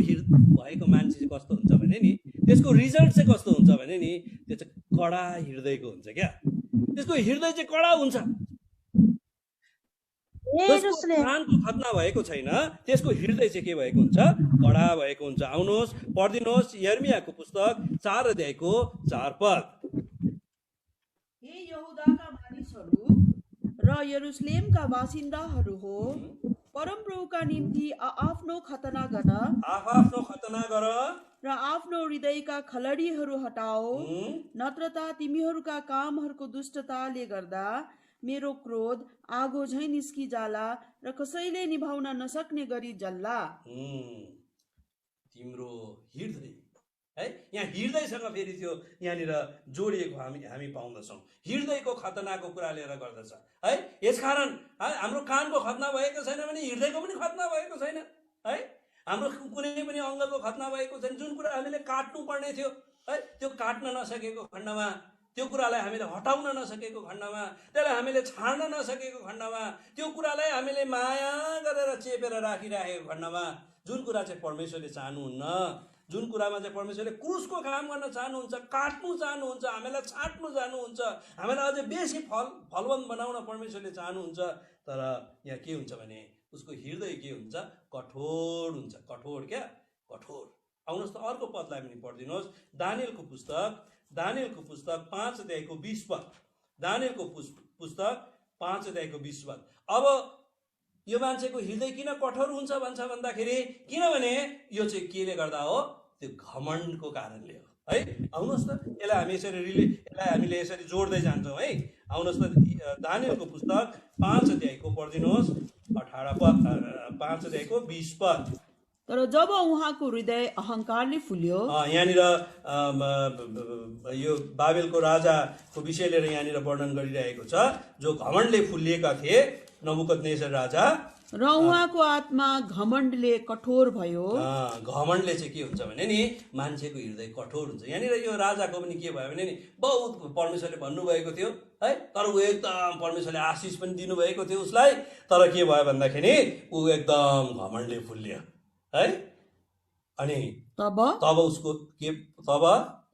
भएको मान्छे चाहिँ कस्तो हुन्छ भने नि, त्यसको रिजल्ट चाहिँ कस्तो हुन्छ भने नि त्यो चाहिँ कडा हृदयको हुन्छ क्या। त्यसको हृदय चाहिँ कडा हुन्छ। जसको यरुशलेम कानको खतना भएको छैन त्यसको हृदय चाहिँ के भएको हुन्छ? कडा भएको हुन्छ। आउनुहोस् पढिदिनुहोस् यर्मियाको पुस्तक 4 अध्यायको 4 पद। हे यहुदाका मानिसहरू र यरुशलेमका बासिन्दाहरू हो, परमप्रभुका निम्ति आफ्नो खतना गर्न आफ्नो खतना गर र आफ्नो हृदयका खलडीहरू हटाओ, नत्र त तिमीहरूका कामहरूको दुष्टताले गर्दा मेरो क्रोध आगो झैँ निस्किजाला र कसैले निभाउन नसक्ने गरी जल्ला। तिम्रो हृदय है, यहाँ हृदयसँग फेरि त्यो यहाँनिर जोडिएको हामी पाउँदछौँ। हृदयको खतनाको कुरा लिएर गर्दछ है। यसकारण हाम्रो कानको खतना भएको छैन भने हृदयको पनि खतना भएको छैन है। हाम्रो कुनै पनि अङ्गको खतना भएको छैन। जुन कुरा हामीले काट्नु पर्ने थियो है, त्यो काट्न नसकेको खण्डमा, त्यो कुरालाई हामीले हटाउन नसकेको खण्डमा, त्यसलाई हामीले छाड्न नसकेको खण्डमा, त्यो कुरालाई हामीले माया गरेर चेपेर राखिराखेको खण्डमा, जुन कुरा चाहिँ परमेश्वरले चाहनुहुन्न, जुन कुरामा चाहिँ परमेश्वरले क्रुसको काम गर्न चाहनुहुन्छ, काट्नु चाहनुहुन्छ, हामीलाई छाट्नु चाहनुहुन्छ, हामीलाई अझै बेसी फलवन्त बनाउन परमेश्वरले चाहनुहुन्छ। तर यहाँ के हुन्छ भने उसको हृदय के हुन्छ? कठोर हुन्छ। कठोर क्या? कठोर। आउनुहोस् त अर्को पदलाई पनि पढिदिनुहोस्। दानियलको पुस्तक 5 अध्यायको 20 पद। दानियलको पुस्तक 5 अध्यायको 20 पद। अब यो मान्छेको हृदय किन कठोर हुन्छ भन्छ भन्दाखेरि, किनभने यो चाहिँ केले गर्दा हो? त्यो घमण्डको कारणले हो है। आउनुहोस् त यसलाई हामीले यसरी जोड्दै जान्छौँ है। आउनुहोस् त दानियलको पुस्तक 5 अध्यायको पढिदिनुहोस् 18 पद, 5 अध्यायको 20 पद। तर जब उहाँको हृदय अहङ्कारले फुल्यो, यहाँनिर यो बाबेलको राजाको विषय लिएर यहाँनिर वर्णन गरिरहेको छ, जो घमण्डले फुलिएका थिए, नबुकदनेस्सर राजा, र उहाँको आत्मा घमण्डले कठोर भयो। घमण्डले चाहिँ के हुन्छ भने नि मान्छेको हृदय कठोर हुन्छ। यहाँनिर यो राजाको पनि के भयो भने नि बहुत परमेश्वरले भन्नुभएको थियो है, तर ऊ एकदम परमेश्वरले आशिष पनि दिनुभएको थियो उसलाई, तर के भयो भन्दाखेरि ऊ एकदम घमण्डले फुल्यो है। अनि तब उसको के, तब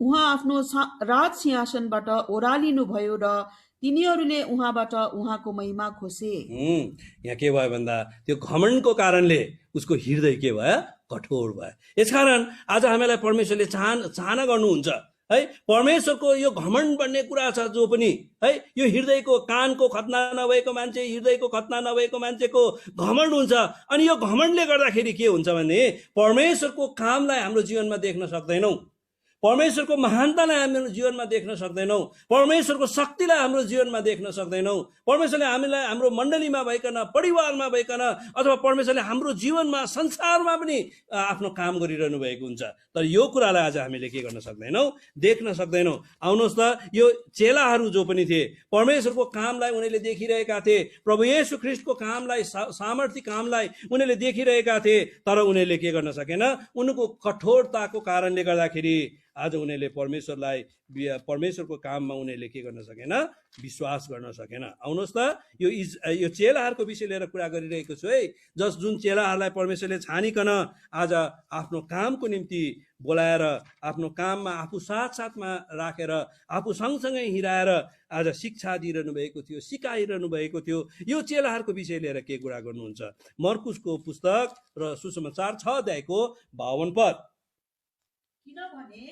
उहाँ आफ्नो राज सिंहासनबाट ओह्रालिनु भयो र तिनीहरूले उहाँबाट उहाँको महिमा खोसे। यहाँ के भयो भन्दा त्यो घमण्डको कारणले उसको हृदय के भयो? कठोर भयो। यसकारण आज हामीलाई परमेश्वरले चाहना गर्नुहुन्छ है। परमेश्वरको यो घमण्ड भन्ने कुरा छ जो पनि है, यो हृदयको कानको खतना नभएको मान्छे, हृदयको खतना नभएको मान्छेको घमण्ड हुन्छ। अनि यो घमण्डले गर्दाखेरि के हुन्छ भने परमेश्वरको कामलाई हाम्रो जीवनमा देख्न सक्दैनौँ, परमेश्वरको महानतालाई हाम्रो जीवनमा देख्न सक्दैनौँ, परमेश्वरको शक्तिलाई हाम्रो जीवनमा देख्न सक्दैनौँ। परमेश्वरले हामीलाई हाम्रो मण्डलीमा भइकन, परिवारमा भइकन, अथवा परमेश्वरले हाम्रो जीवनमा, संसारमा पनि आफ्नो काम गरिरहनु भएको हुन्छ। तर यो कुरालाई आज हामीले के गर्न सक्दैनौँ? देख्न सक्दैनौँ। आउनुहोस् त यो चेलाहरू जो पनि थिए, परमेश्वरको कामलाई उनीहरूले देखिरहेका थिए, प्रभु येशू ख्रीष्टको कामलाई, सामर्थ्य कामलाई उनीहरूले देखिरहेका थिए, तर उनीहरूले के गर्न सकेन? उनको कठोरताको कारणले गर्दाखेरि आज उनीहरूले परमेश्वरको काममा उनीहरूले के गर्न सकेन? विश्वास गर्न सकेन। आउनुहोस् त यो चेलाहरूको विषय लिएर कुरा गरिरहेको छु है। जुन चेलाहरूलाई परमेश्वरले छानिकन आज आफ्नो कामको निम्ति बोलाएर, आफ्नो काममा आफू साथमा राखेर, आफू सँगसँगै हिँडाएर आज शिक्षा दिइरहनु भएको थियो, सिकाइरहनु भएको थियो। यो चेलाहरूको विषय लिएर के कुरा गर्नुहुन्छ? मर्कुसको पुस्तक र सुसमाचार 6 अध्यायको 52 पद। किनभने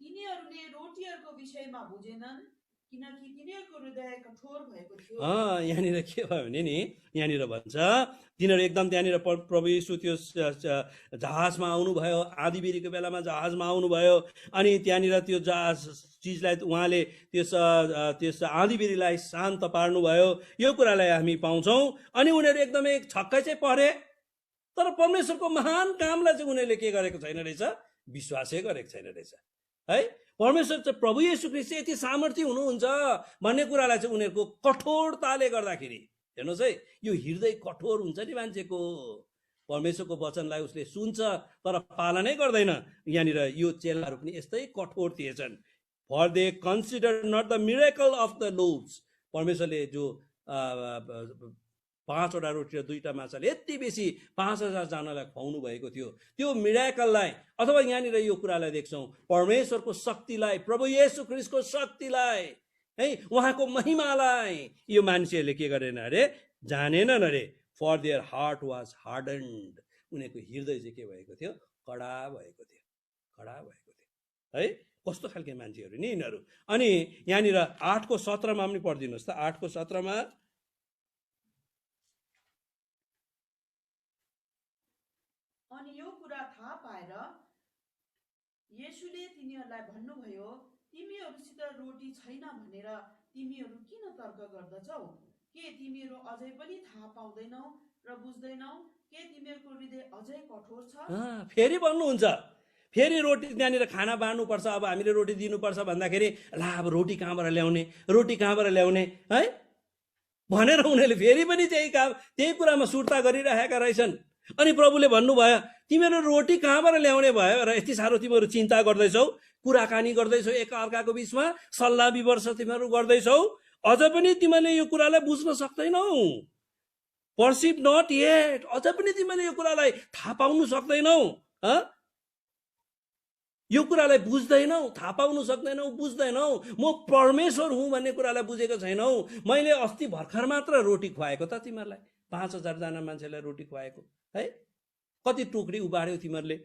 तिनीहरूले रोटीहरूको विषयमा बुझेनन्, किनकि तिनीहरूको हृदय कठोर भएको थियो। यहाँनिर के भयो भने नि, यहाँनिर भन्छ तिनीहरू एकदम त्यहाँनिर प्रभु येशू त्यो जहाजमा आउनुभयो, आँधीबेहरीको बेलामा जहाजमा आउनुभयो, अनि त्यहाँनिर त्यो जहाज चिजलाई उहाँले त्यस आँधीबेहरीलाई शान्त पार्नुभयो। यो कुरालाई हामी पाउँछौँ। अनि उनीहरू एकदमै छक्कै चाहिँ परे, तर परमेश्वरको महान कामलाई चाहिँ उनीहरूले के गरेको छैन रहेछ? विश्वासै गरेको छैन रहेछ है। परमेश्वर चाहिँ प्रभु येशू ख्रीष्ट यति सामर्थ्य हुनुहुन्छ भन्ने कुरालाई चाहिँ उनीहरूको कठोरताले गर्दाखेरि, हेर्नुहोस् है, यो हृदय कठोर हुन्छ नि मान्छेको। परमेश्वरको वचनलाई उसले सुन्छ तर पालनै गर्दैन। यहाँनिर यो चेलाहरू पनि यस्तै कठोर थिएछन्। For they consider not the miracle of the loaves. परमेश्वरले जो 5वटा रोटी र 2टा माछाले यति बेसी 5000 जनालाई खुवाउनु भएको थियो। त्यो मिराकललाई अथवा यहाँनिर यो कुरालाई देख्छौँ, परमेश्वरको शक्तिलाई, प्रभु येशू ख्रीष्टको शक्तिलाई, है उहाँको महिमालाई यो मान्छेहरूले के गरेन अरे, जानेनन् अरे। For their heart was hardened, उनीहरूको हृदय चाहिँ के भएको थियो, कडा भएको थियो, कडा भएको थियो, है। कस्तो खालके मान्छेहरू नि यिनीहरू। अनि यहाँनिर 8को 17मा पनि पढिदिनुहोस् त। 8को 17मा अनि यो कुरा थाहा पाएर येशूले तिनीहरूलाई भन्नुभयो, तिमीहरूसित रोटी छैन भनेर तिमीहरू किन तर्क गर्दछौ? के तिमीहरू अझै पनि थाहा पाउँदैनौ र बुझ्दैनौ? के तिमीहरूको हृदय अझै कठोर छ? फेरि भन्नुहुन्छ, फेरि रोटी त्यहाँनिर खाना बाँड्नुपर्छ, अब हामीले रोटी दिनुपर्छ भन्दाखेरि ला अब रोटी कहाँबाट ल्याउने, रोटी कहाँबाट ल्याउने, है भनेर उनीहरूले फेरि पनि त्यही कुरामा सुर्ता गरिरहेका रहेछन्। अनि प्रभुले भन्नुभयो, तिमीहरू रोटी कहाँबाट ल्याउने भयो र यति साह्रो तिमीहरू चिन्ता गर्दैछौ, कुराकानी गर्दैछौ, एकअर्काको बिचमा सल्लाह विमर्श तिमीहरू गर्दैछौ, अझ पनि तिमीले यो कुरालाई बुझ्न सक्दैनौ। पर्सिभ नट येट, अझ पनि तिमीले यो कुरालाई थाहा पाउनु सक्दैनौ, यो कुरालाई बुझ्दैनौ, थाहा पाउनु सक्दैनौ, बुझ्दैनौ। म परमेश्वर हुँ भन्ने कुरालाई बुझेको छैनौ। मैले अस्ति भर्खर मात्र रोटी खुवाएको त तिमीहरूलाई, 5000 जना मान्छेलाई रोटी खुवाएको, है। कति टोकरी उबाड्यौ तिमीहरूले,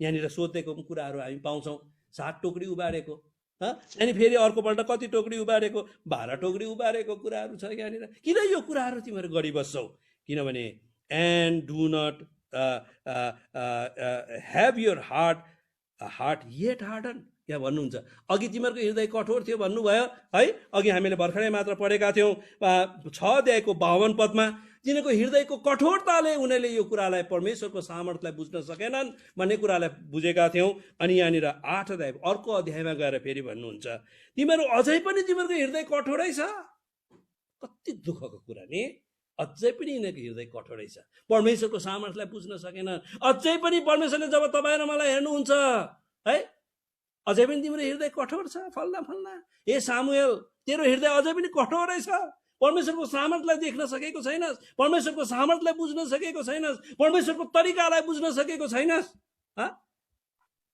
यहाँनिर सोधेको कुराहरू हामी पाउँछौँ। 7 टोकरी उबाडेको, अनि फेरि अर्कोपल्ट कति टोकरी उबाडेको, 12 टोकरी उबाडेको कुराहरू छ यहाँनिर। किन यो कुराहरू तिमीहरू गरिबस्छौ? किनभने and do not have your heart yet harden, यहाँ भन्नुहुन्छ। अघि तिमीहरूको हृदय कठोर थियो भन्नुभयो, है। अघि हामीले भर्खरै मात्र पढेका थियौँ 6 अध्यायको 52 पदमा, तिनीहरूको हृदयको कठोरताले उनीहरूले यो कुरालाई, परमेश्वरको सामर्थ्यलाई बुझ्न सकेनन् भन्ने कुरालाई बुझेका थियौँ। अनि यहाँनिर 8 अध्याय अर्को अध्यायमा गएर फेरि भन्नुहुन्छ, तिमीहरू अझै पनि तिमीहरूको हृदय कठोरै छ। कति दुःखको कुरा नि, अझै पनि यिनीहरूको हृदय कठोरै छ, परमेश्वरको सामर्थ्यलाई बुझ्न सकेन। अझै पनि परमेश्वरले जब तपाईँ र मलाई हेर्नुहुन्छ, है, अझै पनि तिम्रो हृदय कठोर छ, फल्ना फल्ना, ए सामुएल तेरो हृदय अझै पनि कठोरै छ, परमेश्वरको सामर्थ्यलाई देख्न सकेको छैनस्, परमेश्वरको सामर्थ्यलाई बुझ्न सकेको छैनस्, परमेश्वरको तरिकालाई बुझ्न सकेको छैनस्।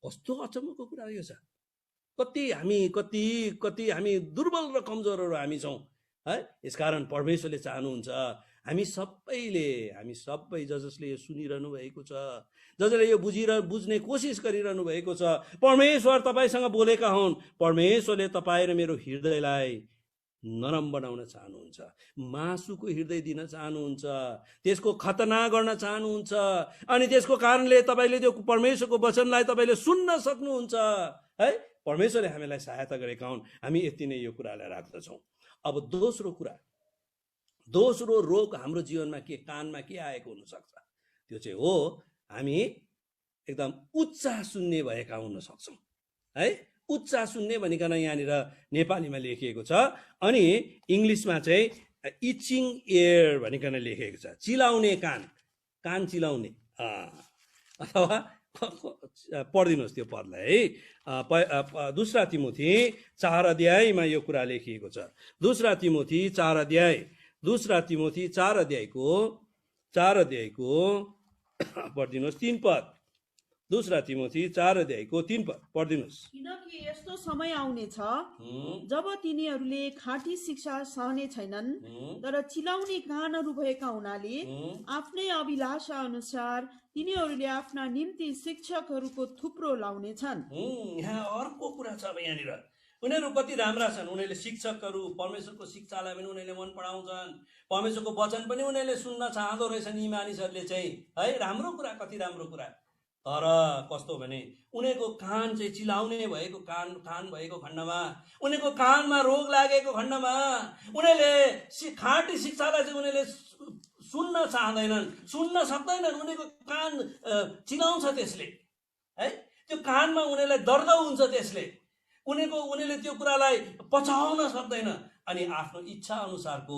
कस्तो अचम्मको कुरा यो छ। कति हामी दुर्बल र कमजोरहरू हामी छौँ, है। यसकारण परमेश्वरले चाहनुहुन्छ हामी सबै जसले यो सुनिरहनु भएको छ, जसले यो बुझ्ने कोसिस गरिरहनु भएको छ, परमेश्वर तपाईँसँग बोलेका हुन्। परमेश्वरले तपाईँ र मेरो हृदयलाई नरम बनाउन चाहनुहुन्छ, मासुको हृदय दिन चाहनुहुन्छ, त्यसको खतना गर्न चाहनुहुन्छ। अनि त्यसको कारणले तपाईँले त्यो परमेश्वरको वचनलाई तपाईँले सुन्न सक्नुहुन्छ, है। परमेश्वरले हामीलाई सहायता गरेका हुन्। हामी यति नै यो कुरालाई राख्दछौँ। अब दोस्रो रोग हाम्रो जीवनमा के, कानमा के आएको हुनसक्छ? त्यो चाहिँ हो हामी एकदम उच्च सुन्ने भएका हुन सक्छौँ, है। उच्च सुन्ने भनिकन यहाँनिर नेपालीमा लेखिएको छ, अनि इङ्ग्लिसमा चाहिँ इचिङ एयर भनिकन लेखिएको छ। चिलाउने कान चिलाउने, अथवा पढिदिनुहोस् त्यो पदलाई, है। 2 तिमोथी 4 अध्यायमा यो कुरा लेखिएको छ। 2 तिमोथी 4 अध्यायको 4 अध्यायको पढिदिनुहोस् 3 पद। 2 तिमोथी 4 अध्यायको 3 पद पढिदिनुहोस्। किनकि यस्तो समय आउनेछ जब तिनीहरूले खाँटी शिक्षा सहने छैनन्, तर चिलाउने कानहरू भएका हुनाले आफ्नै अभिलाषा अनुसार तिनीहरूले आफ्ना निम्ति शिक्षकहरूको थुप्रो लाउनेछन्। यहाँ अर्को कुरा छ। अब यहाँनिर उनीहरू कति राम्रा छन्, उनीहरूले शिक्षकहरू, परमेश्वरको शिक्षालाई पनि उनीहरूले मन पराउँछन्, परमेश्वरको वचन पनि उनीहरूले सुन्न चाहँदो रहेछन् यी मानिसहरूले चाहिँ, है। राम्रो कुरा, कति राम्रो कुरा। तर कस्तो भने उनीहरूको कान चाहिँ चिलाउने भएको कान भएको खण्डमा, उनीहरूको कानमा रोग लागेको खण्डमा उनीहरूले खाँटी शिक्षालाई चाहिँ उनीहरूले सुन्न चाहँदैनन्, सुन्न सक्दैनन्। उनीहरूको कान चिलाउँछ त्यसले, है। त्यो कानमा उनीहरूलाई दर्द हुन्छ त्यसले, उनीहरूले त्यो कुरालाई पचाउन सक्दैन। अनि आफ्नो इच्छा अनुसारको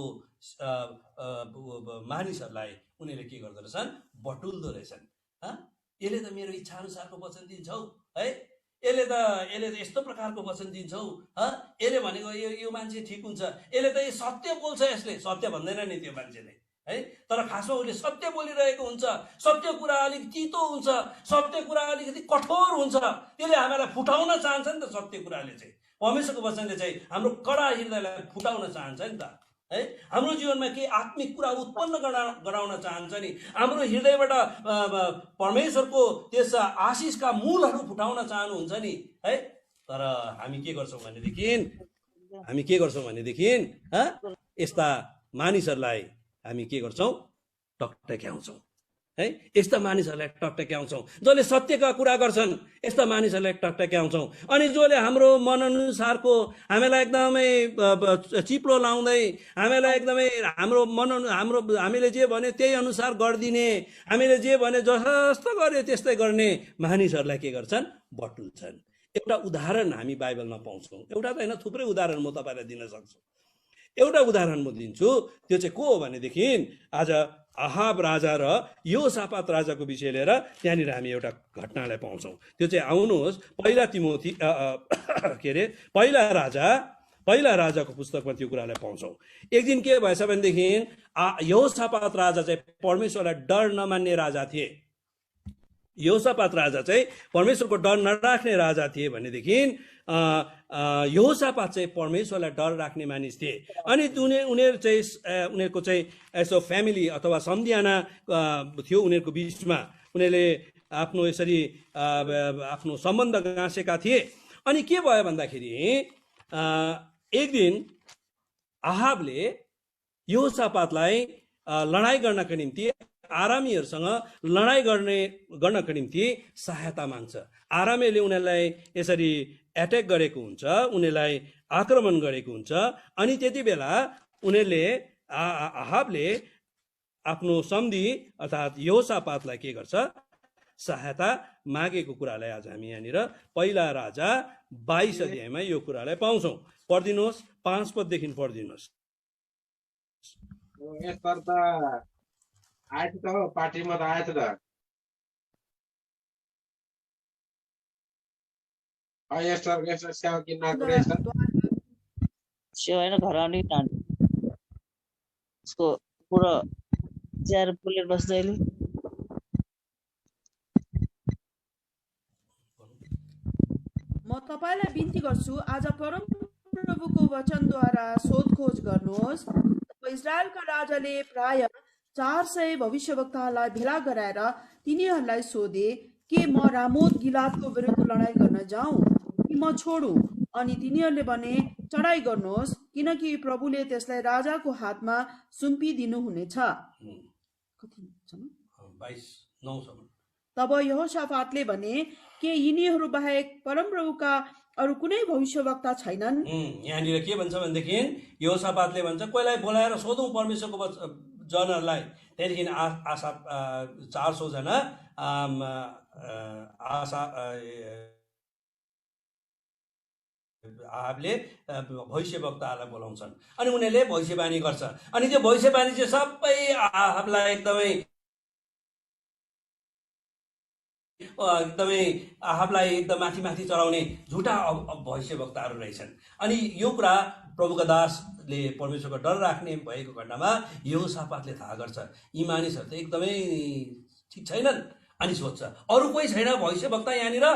मानिसहरूलाई उनीहरूले के गर्दो रहेछन्, बटुल्दो रहेछन्। यसले त मेरो इच्छा अनुसारको वचन दिन्छौ, है। यसले त यस्तो प्रकारको वचन दिन्छौ, यसले भनेको यो मान्छे ठिक हुन्छ, यसले त यो सत्य बोल्छ, यसले सत्य भन्दैन नि त्यो मान्छेले, है। तर खासमा उसले सत्य बोलिरहेको हुन्छ, सत्य कुरा अलिक तितो हुन्छ, सत्य कुरा अलिकति कठोर हुन्छ, त्यसले हामीलाई फुटाउन चाहन्छ नि त। सत्य कुराले चाहिँ, परमेश्वरको वचनले चाहिँ हाम्रो कडा हृदयलाई फुटाउन चाहन्छ नि त है। हाम्रो जीवनमा केही आत्मिक कुरा उत्पन्न गराउन चाहन्छ नि, हाम्रो हृदयबाट परमेश्वरको त्यस आशिषका मूलहरू फुटाउन चाहनुहुन्छ नि है। तर हामी के गर्छौँ भनेदेखि यस्ता मानिसहरूलाई हामी के गर्छौँ, टकटक्याउँछौँ है। यस्ता मानिसहरूलाई टकटक्याउँछौँ, जसले सत्यका कुरा गर्छन् यस्ता मानिसहरूलाई टकटक्याउँछौँ। अनि जसले हाम्रो मनअनुसारको हामीलाई एकदमै चिप्लो लाउँदै, हामीलाई एकदमै हामीले जे भने त्यही अनुसार गरिदिने, हामीले जे भने जस्तो गर्यो त्यस्तै गर्ने मानिसहरूलाई के गर्छन्, बटुल्छन्। एउटा उदाहरण हामी बाइबलमा पाउँछौँ, एउटा त होइन थुप्रै उदाहरण म तपाईँलाई दिन सक्छु। एउटा उदाहरण म दिन्छु, त्यो चाहिँ को हो भनेदेखि आज अहाब राजा र योसापात राजाको विषय लिएर त्यहाँनिर हामी एउटा घटनालाई पाउँछौँ। त्यो चाहिँ आउनुहोस् पहिला तिमोथी पहिला राजाको पुस्तकमा त्यो कुरालाई पाउँछौँ। एक दिन के भएछ भनेदेखि योसापात राजा चाहिँ परमेश्वरलाई डर नमान्ने राजा थिए। योसापात राजा चाहिँ परमेश्वरको डर नराख्ने राजा थिए भनेदेखि यहोसापात चाहिँ परमेश्वरलाई डर राख्ने मानिस थिए। अनि उनीहरूको चाहिँ यसो फ्यामिली अथवा सम्झियाना थियो उनीहरूको बिचमा, उनीहरूले आफ्नो यसरी आफ्नो सम्बन्ध गाँसेका थिए। अनि के भयो भन्दाखेरि एक दिन अहाबले यहोसापातलाई लडाइँ गर्नका निम्ति, आरामीहरूसँग लडाइँ गर्नको निम्ति सहायता माग्छ। आरामीले उनीहरूलाई यसरी एट्याक गरेको हुन्छ, उनीहरूलाई आक्रमण गरेको हुन्छ। अनि त्यति बेला उनीहरूले अहाबले आफ्नो सम्धि अर्थात् यहोसापातलाई के गर्छ, सहायता मागेको कुरालाई आज हामी यहाँनिर पहिला राजा 22 अध्यायमा यो कुरालाई पाउँछौँ। पढिदिनुहोस्, 5 पददेखि पढिदिनुहोस्। आएको त हो, पार्टीमा त आएछ त। स्याउ किन्न स्याउ होइन, घर आउने टाढो उसको पुरो च्याएर पुलेर बस्छ अहिले। म तपाईँलाई बिन्ती गर्छु, आज परम प्रभुको वचनद्वारा सोधखोज गर्नुहोस्। इजरायलका राजाले प्राय 400 भविष्यवक्ताहरूलाई भेला गराएर तिनीहरूलाई सोधे, के म रामोत गिलादको विरुद्ध लडाइँ गर्न जाउँ कि म छोडौँ? अनि तिनीहरूले भने, चढाइ गर्नुहोस्, किनकि प्रभुले त्यसलाई राजाको हातमा सुम्पिदिनु हुनेछ। तब यहोसापातले भने, के यिनीहरू बाहेक परमप्रभुका अरू कुनै भविष्यवक्ता छैनन्? यहाँनिर के भन्छ भनेदेखि यहोसापातले भन्छ, कोहीलाई बोलाएर सोधौँ परमेश्वरको जनहरूलाई। त्यहाँदेखि 400 जना आहाबले भविष्यवक्ताहरूलाई बोलाउँछन्। अनि उनीहरूले भविष्यवाणी गर्छ। अनि त्यो भविष्यवाणी चाहिँ सबै आहाबलाई एकदमै आहाबलाई एकदम माथि चढाउने झुटा भविष्यवक्ताहरू रहेछन्। अनि यो कुरा प्रभुका दासले परमेश्वरको डर राख्ने भएको खण्डमा यहोसापातले थाहा गर्छ, यी मानिसहरू त एकदमै ठिक छैनन्। अनि सोध्छ, अरू कोही छैन भविष्यवक्ता यहाँनिर?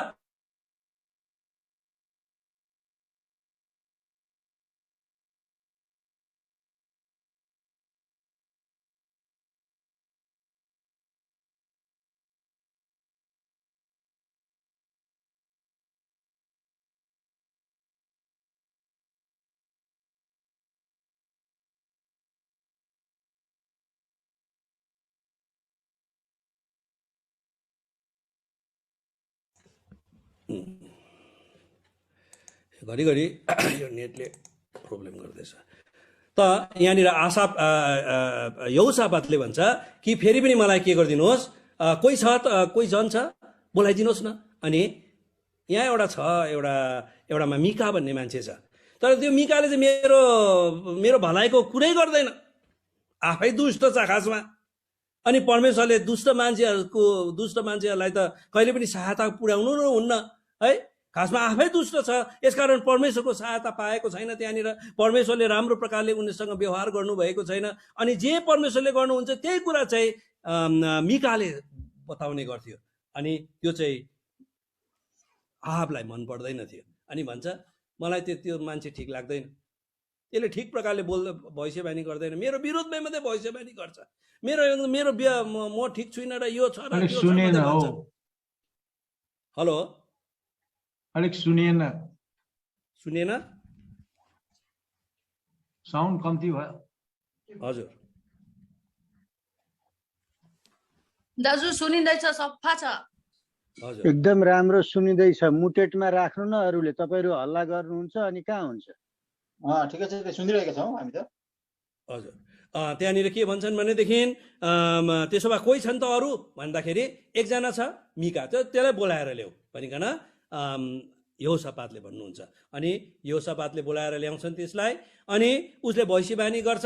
घरिघरि यो नेटले प्रब्लम गर्दैछ। त यहाँनिर यहोसापातले भन्छ कि फेरि पनि मलाई के गरिदिनुहोस्, कोही छ त, कोही जन छ, बोलाइदिनुहोस् न। अनि यहाँ एउटामा मिका भन्ने मान्छे छ। तर त्यो मिकाले चाहिँ मेरो भलाइको कुरै गर्दैन, आफै दुष्ट छ खासमा। अनि परमेश्वरले दुष्ट मान्छेहरूलाई त कहिले पनि सहायता पुर्याउनु हुन्न है। खासमा आफै दुष्ट छ, यसकारण परमेश्वरको सहायता पाएको छैन। त्यहाँनिर परमेश्वरले राम्रो प्रकारले उनीसँग व्यवहार गर्नुभएको छैन। अनि जे परमेश्वरले गर्नुहुन्छ त्यही कुरा चाहिँ मिकाले बताउने गर्थ्यो। अनि त्यो चाहिँ आहाबलाई मन पर्दैन थियो। अनि भन्छ मलाई त्यो मान्छे ठिक लाग्दैन, त्यसले ठिक प्रकारले भविष्यवाणी गर्दैन, मेरो विरोधमै मात्रै भविष्यवाणी गर्छ, म ठिक छुइनँ र यो छ र अलिक त्यो छ सुनिएन मात्रै हो, भन्छ। हेलो, अलिक सुनिएन, सुनिएन? साउन्ड कम्ती भयो। हजुर, दाजु सुनिँदैछ, सफा छ। हजुर, एकदम राम्रो सुनिँदैछ। मुटेटमा राख्नु न अरूले, तपाईँहरू हल्ला गर्नुहुन्छ अनि कहाँ हुन्छ। ठिकै छ, सुनिरहेका छौँ हामी त। हजुर। त्यहाँनिर के भन्छन् भनेदेखि त्यसो भए कोही छन् त अरू भन्दाखेरि एकजना छ मिका, त्यसलाई बोलाएर ल्याऊ भनिकन यहोसापातले भन्नुहुन्छ। अनि यहोसापातले बोलाएर ल्याउँछन् त्यसलाई, अनि उसले भविष्यवाणी गर्छ।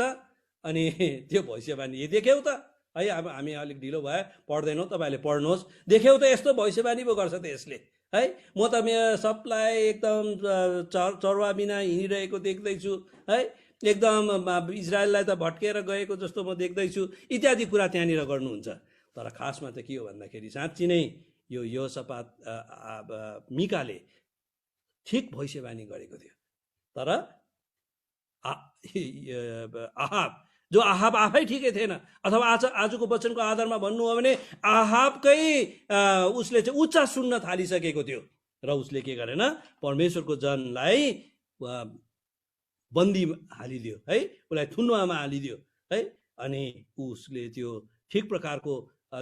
अनि त्यो भविष्यवाणी देख्यौ त है, अब हामी अलिक ढिलो भयो पढ्दैनौँ, तपाईँले पढ्नुहोस्। देख्यौ त यस्तो भविष्यवाणी पो गर्छ त यसले है, म त मेरो सबलाई एकदम चरवा बिना हिँडिरहेको देख्दैछु है, एकदम इजरायललाई त भट्केर गएको जस्तो म देख्दैछु, इत्यादि कुरा त्यहाँनिर गर्नुहुन्छ। तर खासमा त के हो भन्दाखेरि साँच्ची नै यो यहोसापात मिकाले ठिक भविष्यवाणी गरेको थियो। तर आहाब आफै ठिकै थिएन, अथवा आजको वचनको आधारमा भन्नु हो भने आहाबकै उसले चाहिँ उच्चास सुन्न थालिसकेको थियो र उसले के गरेन, परमेश्वरको जनलाई बन्दी हालिदियो है, उसलाई थुन्वामा हालिदियो है। अनि उसले त्यो ठिक प्रकारको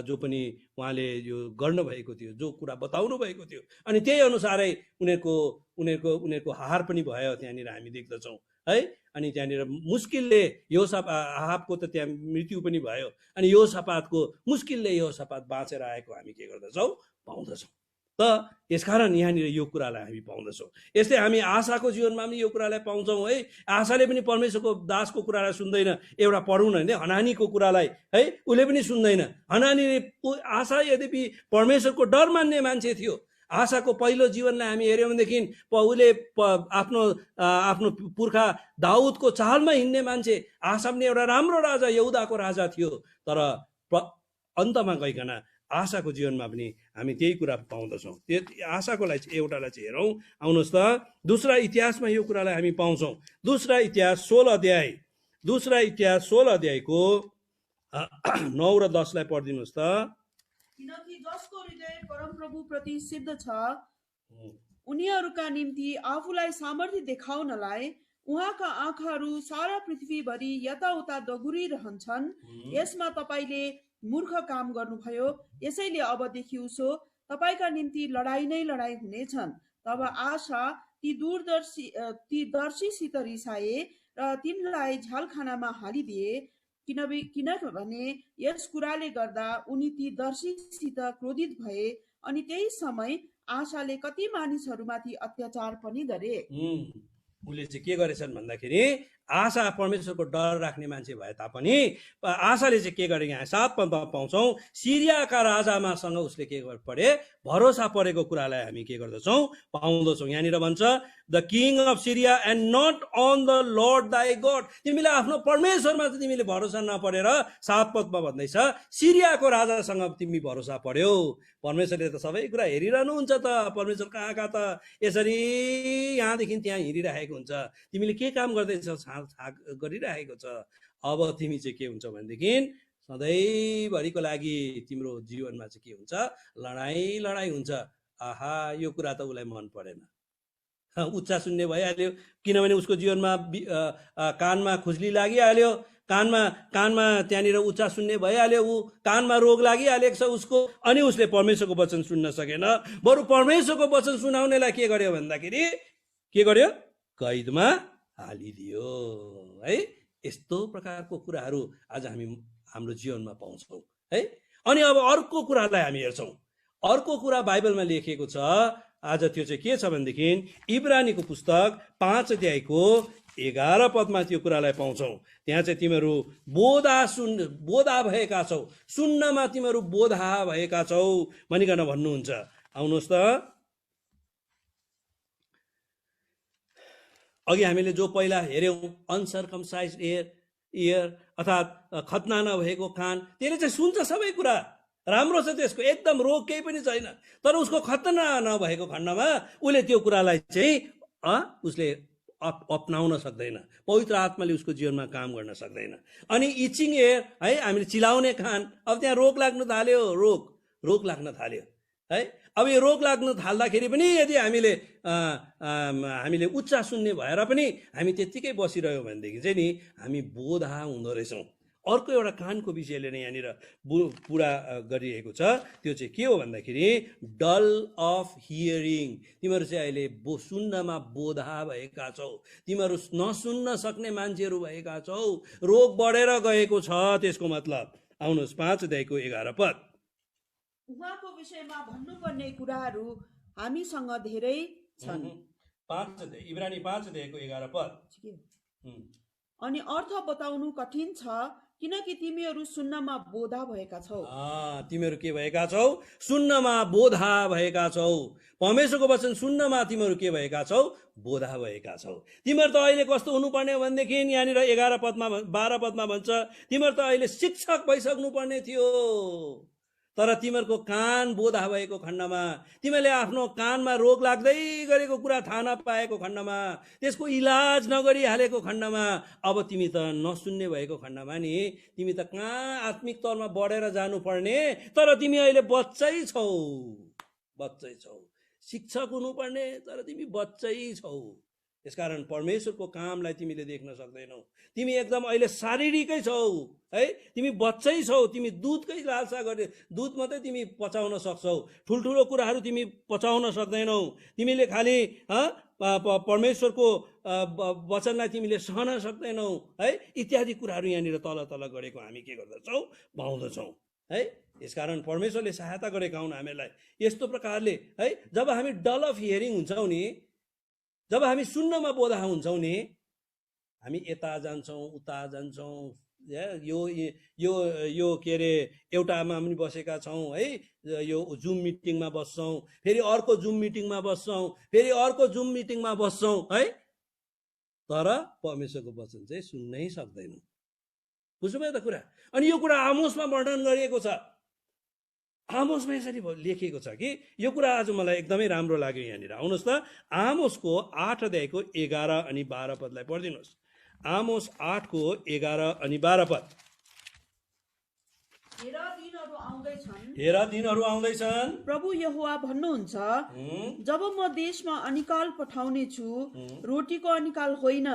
जो पनि उहाँले यो गर्नुभएको थियो, जो कुरा बताउनु भएको थियो, अनि त्यही अनुसारै उनीहरूको हार पनि भयो त्यहाँनिर हामी देख्दछौँ है। अनि त्यहाँनिर मुस्किलले आहाबको त त्यहाँ मृत्यु पनि भयो, अनि यहोसापातको मुस्किलले यहोसापात बाँचेर आएको हामी के गर्दछौँ, पाउँदछौँ। त यसकारण यहाँनिर यो कुरालाई हामी पाउँदछौँ। यस्तै हामी आशाको जीवनमा पनि यो कुरालाई पाउँछौँ है। आशाले पनि परमेश्वरको दासको कुरालाई सुन्दैन। एउटा पढौँ न हनानीको कुरालाई है, उसले पनि सुन्दैन। हनानीले आशा यद्यपि परमेश्वरको डर मान्ने मान्छे थियो, आशाको पहिलो जीवनलाई हामी हेऱ्यौँ भनेदेखि उसले आफ्नो पुर्खा दाउदको चालमा हिँड्ने मान्छे। आशा पनि एउटा राम्रो राजा, यहुदाको राजा थियो। तर अन्तमा गइकन आशाको जीवनमा पनि हामी त्यही कुरा पाउँदछौँ। त्यो आशाकोलाई एउटालाई चाहिँ हेरौँ, आउनुहोस् त दूसरा इतिहासमा यो कुरालाई हामी पाउँछौँ। दूसरा इतिहास 16 अध्यायको 9 र 10लाई पढिदिनुहोस् त। किनकि जसको हृदय परमप्रभु प्रति सिद्ध छ, उनीहरूका निम्ति आफूलाई सामर्थ्य देखाउनलाई उहाँका आँखाहरू सारा पृथ्वीभरि यताउता दगुरिरहन्छन्। यसमा तपाईँले मूर्ख काम गर्नुभयो, यसैले अबदेखि उसो तपाईँका निम्ति लडाई नै लडाई हुनेछन्। तब आशा ती दर्शीसित रिसाए र तिनलाई झ्यालखानामा हालिदिए, किनभने यस कुराले गर्दा उनी ती दर्शीसित क्रोधित भए। अनि त्यही समय आशाले कति मानिसहरूमाथि अत्याचार पनि गरे। उसले चाहिँ के गरेछन् भन्दाखेरि आशा परमेश्वरको डर राख्ने मान्छे भए तापनि आशाले चाहिँ के गरे, यहाँ 7 पदमा पाउँछौँ, सिरियाका राजामासँग उसले के परे, भरोसा परेको कुरालाई हामी के गर्दछौँ, पाउँदछौँ। यहाँनिर भन्छ the king of Syria and not on the Lord thy God. तिमीले आफ्नो परमेश्वरमा चाहिँ तिमीले भरोसा नपरेर 7 पदमा भन्दैछ सिरियाको राजासँग तिमी भरोसा पर्यौ। परमेश्वरले त सबै कुरा हेरिरहनुहुन्छ त, परमेश्वर कहाँ त यसरी यहाँदेखि त्यहाँ हिँडिरहेको हुन्छ। तिमीले के काम गर्दैछौ, गरिरहेको छ। अब तिमी चाहिँ के हुन्छ भनेदेखि सधैँभरिको लागि तिम्रो जीवनमा चाहिँ के हुन्छ, लडाई हुन्छ। आहा, यो कुरा त उसलाई मन परेन। उच्चा सुन्ने भइहाल्यो, किनभने उसको जीवनमा कानमा खुजली लागिहाल्यो, कानमा त्यहाँनिर उच्चा सुन्ने भइहाल्यो, ऊ कानमा रोग लागिहालेको छ उसको। अनि उसले परमेश्वरको वचन सुन्न सकेन, बरु परमेश्वरको वचन सुनाउनेलाई के गर्यो भन्दाखेरि के गर्यो, कैदमा हालिदियो है। यस्तो प्रकारको कुराहरू आज हामी हाम्रो जीवनमा पाउँछौँ है। अनि अब अर्को कुरालाई हामी हेर्छौँ। अर्को कुरा बाइबलमा लेखिएको छ आज, त्यो चाहिँ के छ भनेदेखि इब्रानीको पुस्तक 5 अध्यायको 11 पदमा त्यो कुरालाई पाउँछौँ। त्यहाँ चाहिँ तिमीहरू बोधा भएका छौ, सुन्नमा तिमीहरू बोधा भएका छौ भनिकन भन्नुहुन्छ। आउनुहोस् त अघि हामीले जो पहिला हेऱ्यौँ अनसर्कमसाइज इयर अर्थात् खतना नभएको कान, त्यसले चाहिँ सुन्छ सबै कुरा, राम्रो छ त्यसको, एकदम रोग केही पनि छैन। तर उसको खतना नभएको खण्डमा उसले त्यो कुरालाई चाहिँ उसले अपनाउन सक्दैन, पवित्र आत्माले उसको जीवनमा काम गर्न सक्दैन। अनि इचिङ एयर है, हामीले चिलाउने कान, अब त्यहाँ रोग लाग्न थाल्यो, रोग लाग्न थाल्यो है। अब यो रोग लाग्न थाल्दाखेरि पनि यदि हामीले उच्च सुन्ने भएर पनि हामी त्यत्तिकै बसिरह्यौँ भनेदेखि चाहिँ नि हामी बोधा हुँदो रहेछौँ। अर्को एउटा कानको विषयले नै यहाँनिर पुरा गरिएको छ, त्यो चाहिँ के हो भन्दाखेरि डल अफ हियरिङ। तिमीहरू चाहिँ अहिले सुन्नमा बोधा भएका छौ, तिमीहरू नसुन्न सक्ने मान्छेहरू भएका छौ, रोग बढेर गएको छ त्यसको मतलब। आउनुहोस् 5:11 उहाँको विषयमा भन्नुपर्ने कुराहरू हामीसँग धेरै छन्। इब्रानी 5:11 अनि अर्थ बताउनु कठिन छ, किनकि तिमीहरू सुन्नमा बोधा भएका छौ। तिमीहरू के भएका छौ? सुन्नमा बोधा भएका छौ। परमेश्वरको वचन सुन्नमा तिमीहरू के भएका छौ? बोधा भएका छौ। तिमीहरू त अहिले कस्तो हुनुपर्ने भनेदेखि यहाँनिर 12 पदमा भन्छ, तिमीहरू त अहिले शिक्षक भइसक्नु पर्ने थियो, तर तिमीहरूको कान बोधा भएको खण्डमा, तिमीले आफ्नो कानमा रोग लाग्दै गरेको कुरा थाहा नपाएको खण्डमा, त्यसको इलाज नगरिहालेको खण्डमा, अब तिमी त नसुन्ने भएको खण्डमा नि तिमी त कहाँ आत्मिक तौरमा बढेर जानुपर्ने, तर तिमी अहिले बच्चै छौ। शिक्षक हुनुपर्ने तर तिमी बच्चै छौ। यसकारण परमेश्वरको कामलाई तिमीले देख्न सक्दैनौ। तिमी एकदम अहिले शारीरिकै छौ है, तिमी बच्चै छौ। तिमी दुधकै लालसा गरे, दुध मात्रै तिमी पचाउन सक्छौ, ठुल्ठुलो कुराहरू तिमी पचाउन सक्दैनौ। तिमीले खालि परमेश्वरको वचनलाई तिमीले सहन सक्दैनौ है। इत्यादि कुराहरू यहाँनिर तल तल गरेको हामी के गर्दछौ? पाउँदछौँ है। यसकारण परमेश्वरले सहायता गरेका हुन् हामीलाई यस्तो प्रकारले है। जब हामी डल अफ हियरिङ हुन्छौँ नि, जब हामी सुन्नमा बोधा हुन्छौँ नि, हामी यता जान्छौँ उता जान्छौँ, यो के अरे एउटामा पनि बसेका छौँ है, यो जुम मिटिङमा बस्छौँ, फेरि अर्को जुम मिटिङमा बस्छौँ, फेरि अर्को जुम मिटिङमा बस्छौँ है, तर परमेश्वरको वचन चाहिँ सुन्नै सक्दैनौँ। बुझ्नुभयो त कुरा? अनि यो कुरा आमोसमा वर्णन गरिएको छ। आमोसमा यसरी लेखिएको छ कि यो कुरा आज मलाई एकदमै राम्रो लाग्यो। यहाँनिर आउनुहोस् त, आमोसको 8:11 अनि 12 पदलाई पढिदिनुहोस्। आमोस 8:11 अनि 12 पद। हेर दिनहरू आउँदैछन्, प्रभु यहोवा भन्नुहुन्छ, जब म देशमा अनिकाल पठाउने छु, रोटीको अनिकाल होइन,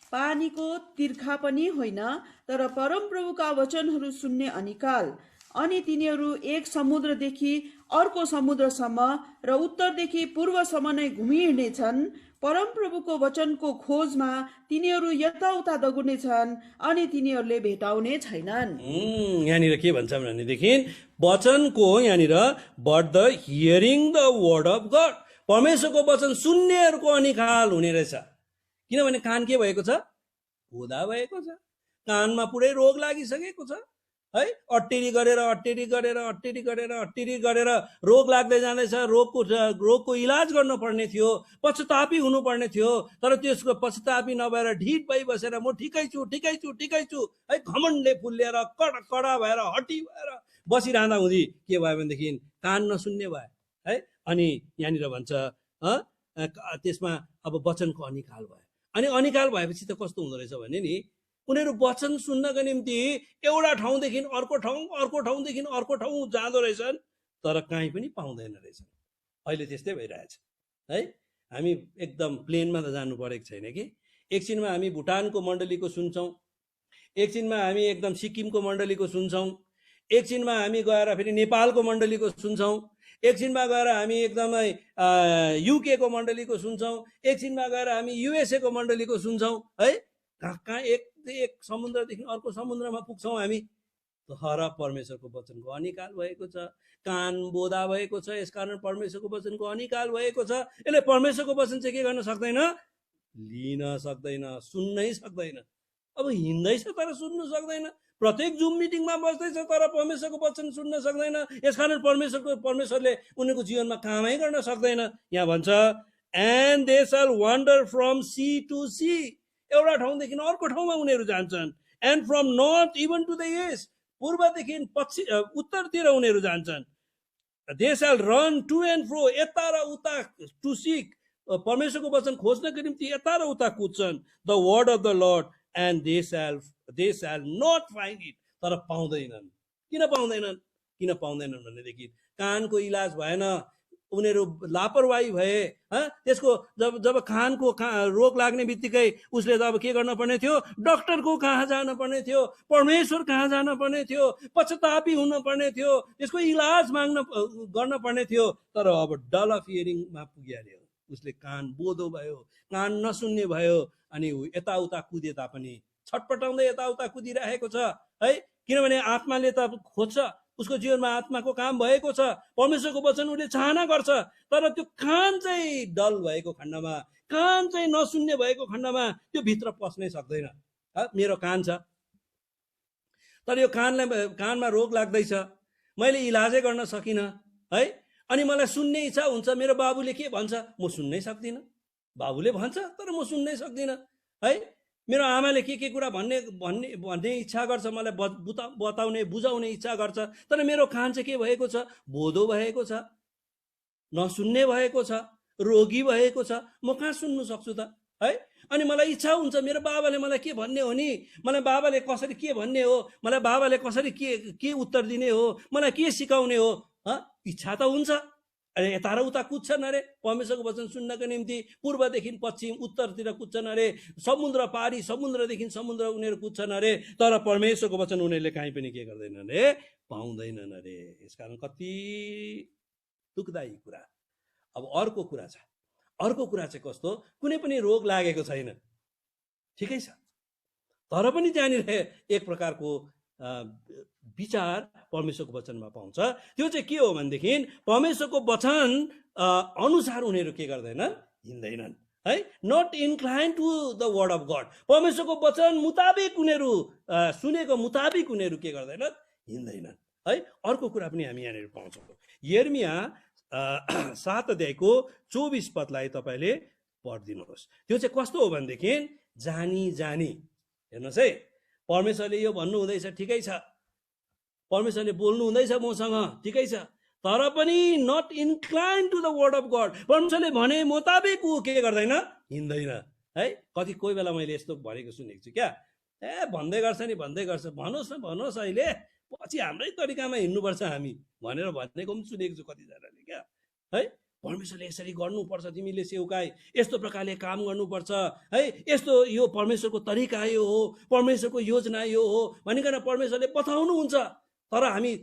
पानीको तिर्खा पनि होइन, तर परमप्रभुका वचनहरू सुन्ने अनिकाल। अनि तिनीहरू एक समुद्रदेखि अर्को समुद्रसम्म र उत्तरदेखि पूर्वसम्म नै घुमिहिँड्नेछन्। परमप्रभुको वचनको खोजमा तिनीहरू यताउता दगुर्नेछन् अनि तिनीहरूले भेटाउने छैनन्। यहाँनिर के भन्छ भनेदेखि वचनको यहाँनिर but the hearing the word of God, परमेश्वरको वचन सुन्नेहरूको अनिकाल हुने रहेछ। किनभने कान के भएको छ? बोधा भएको छ। कानमा पुरै रोग लागिसकेको छ है। अट्टिरी गरेर रोग लाग्दै जाँदैछ। रोगको इलाज गर्नुपर्ने थियो, पश्चातापी हुनुपर्ने थियो, तर त्यसको पश्चातापी नभएर ढिट भइ बसेर म ठिकै छु है, घमण्डले फुल्लिएर कडा भएर हटी भएर बसिरहँदा हुँदी के भयो भनेदेखि कान नसुन्ने भयो है। अनि यहाँनिर भन्छ त्यसमा अब वचनको अनिकाल भयो। अनि अनिकाल भएपछि त कस्तो हुँदो रहेछ भने नि, उनीहरू वचन सुन्नको निम्ति एउटा ठाउँदेखि अर्को ठाउँदेखि अर्को ठाउँ जाँदो रहेछन्, तर कहीँ पनि पाउँदैन रहेछन्। अहिले त्यस्तै भइरहेछ है। हामी एकदम प्लेनमा त जानु परेको छैन कि, एकछिनमा हामी भुटानको मण्डलीको सुन्छौँ, एकछिनमा हामी एकदम सिक्किमको मण्डलीको सुन्छौँ, एकछिनमा हामी गएर फेरि नेपालको मण्डलीको सुन्छौँ, एकछिनमा गएर हामी एकदमै युकेको मण्डलीको सुन्छौँ, एकछिनमा गएर हामी युएसएको मण्डलीको सुन्छौँ है। कहाँ एक समुद्रदेखि अर्को समुद्रमा पुग्छौँ हामी। तर परमेश्वरको वचनको अनिकाल भएको छ, कान बोधा भएको छ। यसकारण परमेश्वरको वचनको अनिकाल भएको छ। यसले परमेश्वरको वचन चाहिँ के गर्न सक्दैन? लिन सक्दैन, सुन्नै सक्दैन। अब हिँड्दैछ तर सुन्नु सक्दैन, प्रत्येक जुम मिटिङमा बस्दैछ तर परमेश्वरको वचन सुन्न सक्दैन। यसकारण परमेश्वरले उनीहरूको जीवनमा कामै गर्न सक्दैन। यहाँ भन्छ and they shall wander from sea to sea. एउटा ठाउँदेखि अर्को ठाउँमा उनीहरू जान्छन्. And from north even to the east. पूर्वदेखि उत्तरतिर उनीहरू जान्छन्. They shall run to and fro, यता र उता, to seek. परमेश्वरको वचन खोज्नको निम्ति यता र उता कुद्छन्. The word of the Lord, and they shall not find it. तर पाउँदैनन्. किन पाउँदैनन् भनेदेखि कानको इलाज भएन, उनीहरू लापरवाही भए. त्यसको जब कानको रोग लाग्ने बित्तिकै उसले त अब के गर्न पर्ने थियो? डाक्टरको कहाँ जान पर्ने थियो, परमेश्वर कहाँ जान पर्ने थियो, पश्चातापी हुन पर्ने थियो, त्यसको इलाज गर्न पर्ने थियो. तर अब डल अफ हियरिङमा पुगिहाल्यो. उसले कान बोधो भयो, कान नसुन्ने भयो, अनि यताउता कुदे तापनि छटपटाउँदै यताउता कुदिरहेको छ है. किनभने आत्माले त खोज्छ, उसको जीवनमा आत्माको काम भएको छ, परमेश्वरको वचन उसले चाहना गर्छ. तर त्यो कान चाहिँ डल भएको खण्डमा, कान चाहिँ नसुन्ने भएको खण्डमा त्यो भित्र पस्नै सक्दैन. मेरो कान छ, तर यो कानमा रोग लाग्दैछ, मैले इलाजै गर्न सकिनँ है. अनि मलाई सुन्ने इच्छा हुन्छ, मेरो बाबुले के भन्छ म सुन्नै सक्दिनँ, बाबुले भन्छ तर म सुन्नै सक्दिनँ है. मेरो आमाले के कुरा भन्ने इच्छा गर्छ, मलाई बताउने बुझाउने इच्छा गर्छ, तर मेरो कान चाहिँ के भएको छ? बोधो भएको छ, नसुन्ने भएको छ, रोगी भएको छ. म कहाँ सुन्नु सक्छु त है. अनि मलाई इच्छा हुन्छ, मेरो बाबाले मलाई के भन्ने हो नि, मलाई बाबाले कसरी के भन्ने हो, मलाई बाबाले कसरी के उत्तर दिने हो, मलाई के सिकाउने हो. इच्छा त हुन्छ. अरे यता र उता कुद्छन् अरे परमेश्वरको वचन सुन्नको निम्ति. पूर्वदेखि पश्चिम उत्तरतिर कुद्छन् अरे, समुद्र पारी समुद्रदेखि समुद्र उनीहरू कुद्छन् अरे. तर परमेश्वरको वचन उनीहरूले काहीँ पनि के गर्दैनन् अरे, पाउँदैनन् अरे. यसकारण कति दुःखदायी कुरा. अब अर्को कुरा चाहिँ कस्तो, कुनै पनि रोग लागेको छैन, ठिकै छ, तर पनि त्यहाँनिर एक प्रकारको विचार परमेश्वरको वचनमा पाउँछ. त्यो चाहिँ के हो भनेदेखि परमेश्वरको वचन अनुसार उनीहरू के गर्दैनन्, हिँड्दैनन् है. Not incline to the word of God. परमेश्वरको वचन मुताबिक उनीहरू सुनेको मुताबिक उनीहरू के गर्दैनन्, हिँड्दैनन् है. अर्को कुरा पनि हामी यहाँनिर पाउँछौँ. यिर्मिया 7 अध्यायको 24 पदलाई तपाईँले पढिदिनुहोस्. त्यो चाहिँ कस्तो हो भनेदेखि जानी हेर्नुहोस् है, परमेश्वरले यो भन्नु हुँदैछ, ठिकै छ, परमेश्वरले बोल्नु हुँदैछ मसँग, ठिकै छ, तर पनि not incline to the word of God. परमेश्वरले भने मुताबिक ऊ के गर्दैन, हिँड्दैन है. कोही बेला मैले यस्तो भनेको सुनेको छु क्या, भन्दै गर्छ, भन्नुहोस् अहिले, पछि हाम्रै तरिकामा हिँड्नुपर्छ हामी भनेर भनेको पनि सुनेको छु कतिजनाले क्या है. परमेश्वरले यसरी गर्नुपर्छ, तिमीले सेवकाई यस्तो प्रकारले काम गर्नुपर्छ है, यस्तो यो परमेश्वरको तरिका यो हो, परमेश्वरको योजना यो हो भनिकन परमेश्वरले बताउनुहुन्छ. तर हामी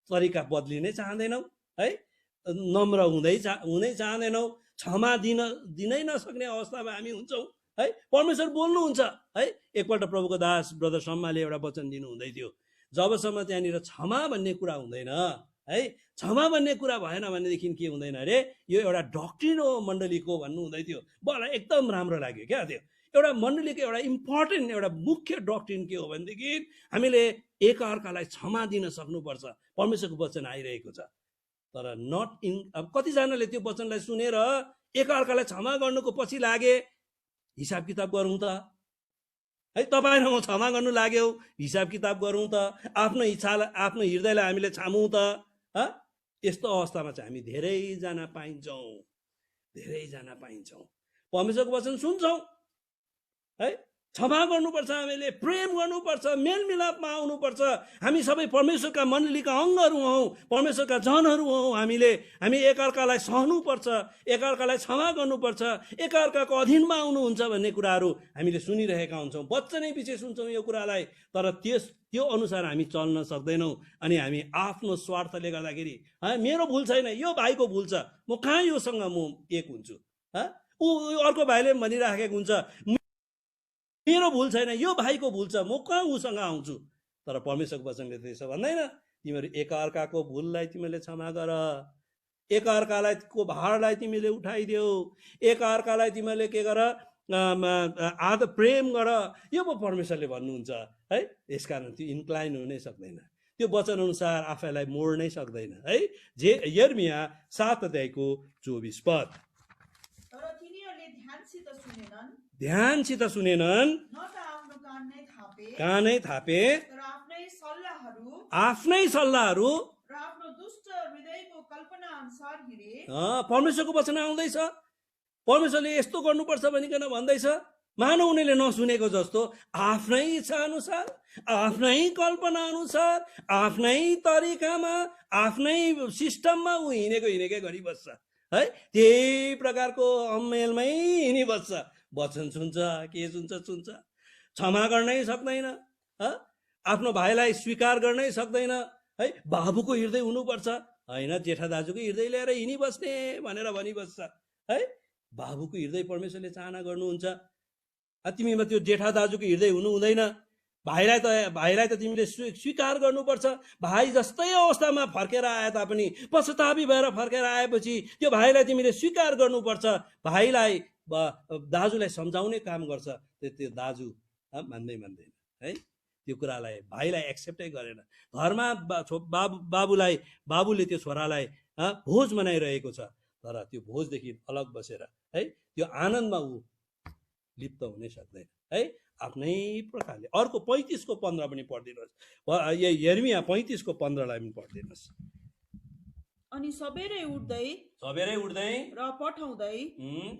तरिका बदलिनै चाहँदैनौँ है, नम्र हुनै चाहँदैनौँ, क्षमा दिनै नसक्ने अवस्थामा हामी हुन्छौँ है. परमेश्वर बोल्नुहुन्छ है. एकपल्ट प्रभुको दास ब्रदर सम्माले एउटा वचन दिनु हुँदै थियो, जबसम्म त्यहाँनिर क्षमा भन्ने कुरा हुँदैन है, क्षमा भन्ने कुरा भएन भनेदेखि के हुँदैन अरे, यो एउटा डक्ट्रिन हो मण्डलीको भन्नु हुँदै थियो. मलाई एकदम राम्रो लाग्यो क्या. त्यो एउटा मण्डलीको एउटा इम्पोर्टेन्ट एउटा मुख्य डक्ट्रिन के हो भनेदेखि हामीले एकअर्कालाई क्षमा दिन सक्नुपर्छ. परमेश्वरको वचन आइरहेको छ, तर नट इन. अब कतिजनाले त्यो वचनलाई सुनेर एकअर्कालाई क्षमा गर्नुको पछि लागे, हिसाब किताब गरौँ त है, तपाईँ र म क्षमा गर्नु लाग्यौ, हिसाब किताब गरौँ त, आफ्नो इच्छालाई आफ्नो हृदयलाई हामीले छामौँ त. यस्तो अवस्थामा चाहिँ हामी धेरैजना पाइन्छौँ. परमेश्वरको वचन सुन्छौँ है, क्षमा गर्नुपर्छ, हामीले प्रेम गर्नुपर्छ, मेलमिलापमा आउनुपर्छ. हामी सबै परमेश्वरका मण्डलीका अङ्गहरू हौँ, परमेश्वरका जनहरू हौँ. हामी एकअर्कालाई सहनुपर्छ, एकअर्कालाई क्षमा गर्नुपर्छ, एकअर्काको अधीनमा आउनुहुन्छ भन्ने कुराहरू हामीले सुनिरहेका हुन्छौँ, वचनै पछि सुन्छौँ यो कुरालाई. तर त्यो अनुसार हामी चल्न सक्दैनौँ. अनि हामी आफ्नो स्वार्थले गर्दाखेरि मेरो भुल छैन, यो भाइको भुल छ, म कहाँ योसँग म एक हुन्छु. ऊ अर्को भाइले भनिराखेको हुन्छ, मेरो भुल छैन, यो भाइको भुल छ, म कहाँ उसँग आउँछु. तर परमेश्वरको वचनले त्यसो भन्दैन. तिमीहरू एकअर्काको भुललाई तिमीले क्षमा गर, एकअर्कालाई को भारलाई तिमीले उठाइदेऊ, एकअर्कालाई तिमीले के गर, प्रेम गर. यो परमेश्वरले भन्नुहुन्छ है. यसकारण त्यो इन्क्लाइन हुनै सक्दैन, त्यो वचन अनुसार आफैलाई मोड्नै सक्दैन है. यिर्मिया 7 अध्यायको 24 पद. ध्यानसित सुनेनन्, ध्यानसित सुनेनन्, न त आफ्नो कान कानै थापे, तर आफ्नै सल्लाहहरू र आफ्नो दुष्ट हृदयको कल्पना अनुसार हिँडे। परमेश्वरको वचन आउँदैछ, परमेश्वरले यस्तो गर्नुपर्छ भनिकन भन्दैछ, मानव उनीहरूले नसुनेको जस्तो आफ्नै इच्छा अनुसार, आफ्नै कल्पना अनुसार, आफ्नै तरिकामा, आफ्नै सिस्टममा ऊ हिँडेकै गरिबस्छ है। त्यही प्रकारको अम्मेलमै हिँडिबस्छ। वचन सुन्छ, के सुन्छ, क्षमा गर्नै सक्दैन, आफ्नो भाइलाई स्वीकार गर्नै सक्दैन है। बाबुको हृदय हुनुपर्छ होइन, जेठा दाजुको हृदय लिएर हिँडिबस्ने भनेर भनिबस्छ है। बाबुको हृदय परमेश्वरले चाहना गर्नुहुन्छ। तिमीमा त्यो जेठा दाजुको हृदय हुनु हुँदैन। भाइलाई त तिमीले स्वीकार गर्नुपर्छ। भाइ जस्तै अवस्थामा फर्केर आए तापनि, पश्चातापी भएर फर्केर आएपछि त्यो भाइलाई तिमीले स्वीकार गर्नुपर्छ। भाइलाई दाजुलाई सम्झाउने काम गर्छ, त्यो दाजु मान्दैन है। त्यो कुरालाई भाइलाई एक्सेप्टै गरेन। घरमा बाबुले त्यो छोरालाई भोज मनाइरहेको छ, तर त्यो भोजदेखि अलग बसेर है त्यो आनन्दमा ऊ लिप्त हुनै सक्दैन है। आफ्नै प्रकारले अर्को 35:15 पनि पढिदिनुहोस्। यिर्मिया 35:15 पनि पढिदिनुहोस्। अनि सबेरै उठ्दै र पठाउँदै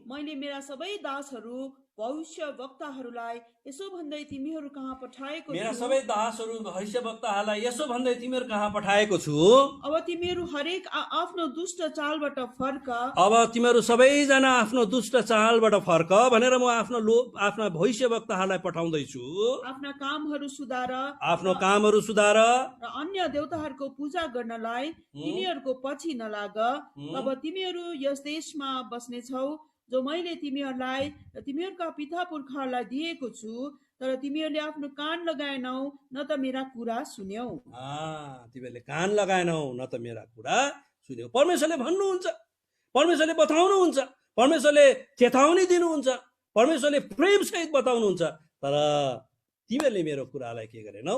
मैले मेरा सबै दासहरू भविष्य वक्ताहरूलाई यसो भन्दै तिमीहरू कहाँ पठाएको छु। मेरा सबै दासहरू भविष्य वक्ताहरूलाई यसो भन्दै तिमीहरू कहाँ पठाएको छु। अब तिमीहरू हरेक आफ्नो दुष्ट चालबाट फर्क। अब तिमीहरू सबैजना आफ्नो दुष्ट चालबाट फर्क भनेर म आफ्ना भविष्य वक्ताहरूलाई पठाउँदैछु। आफ्ना कामहरू सुधार, र अन्य देवताहरूको पूजा गर्नलाई तिमीहरूको पछि नलाग। अब तिमीहरू यस देशमा बस्नेछौ जो मैले तिमीहरूलाई र तिमीहरूका पिता पुर्खाहरूलाई दिएको छु, तर तिमीहरूले आफ्नो कान लगाएनौ न त मेरा कुरा सुन्यौ। तिमीहरूले कान लगाएनौ न त मेरा कुरा सुन्यौ। परमेश्वरले भन्नुहुन्छ, परमेश्वरले बताउनुहुन्छ, परमेश्वरले चेतावनी दिनुहुन्छ, परमेश्वरले प्रेम सहित बताउनुहुन्छ, तर तिमीहरूले मेरो कुरालाई के गरेनौ,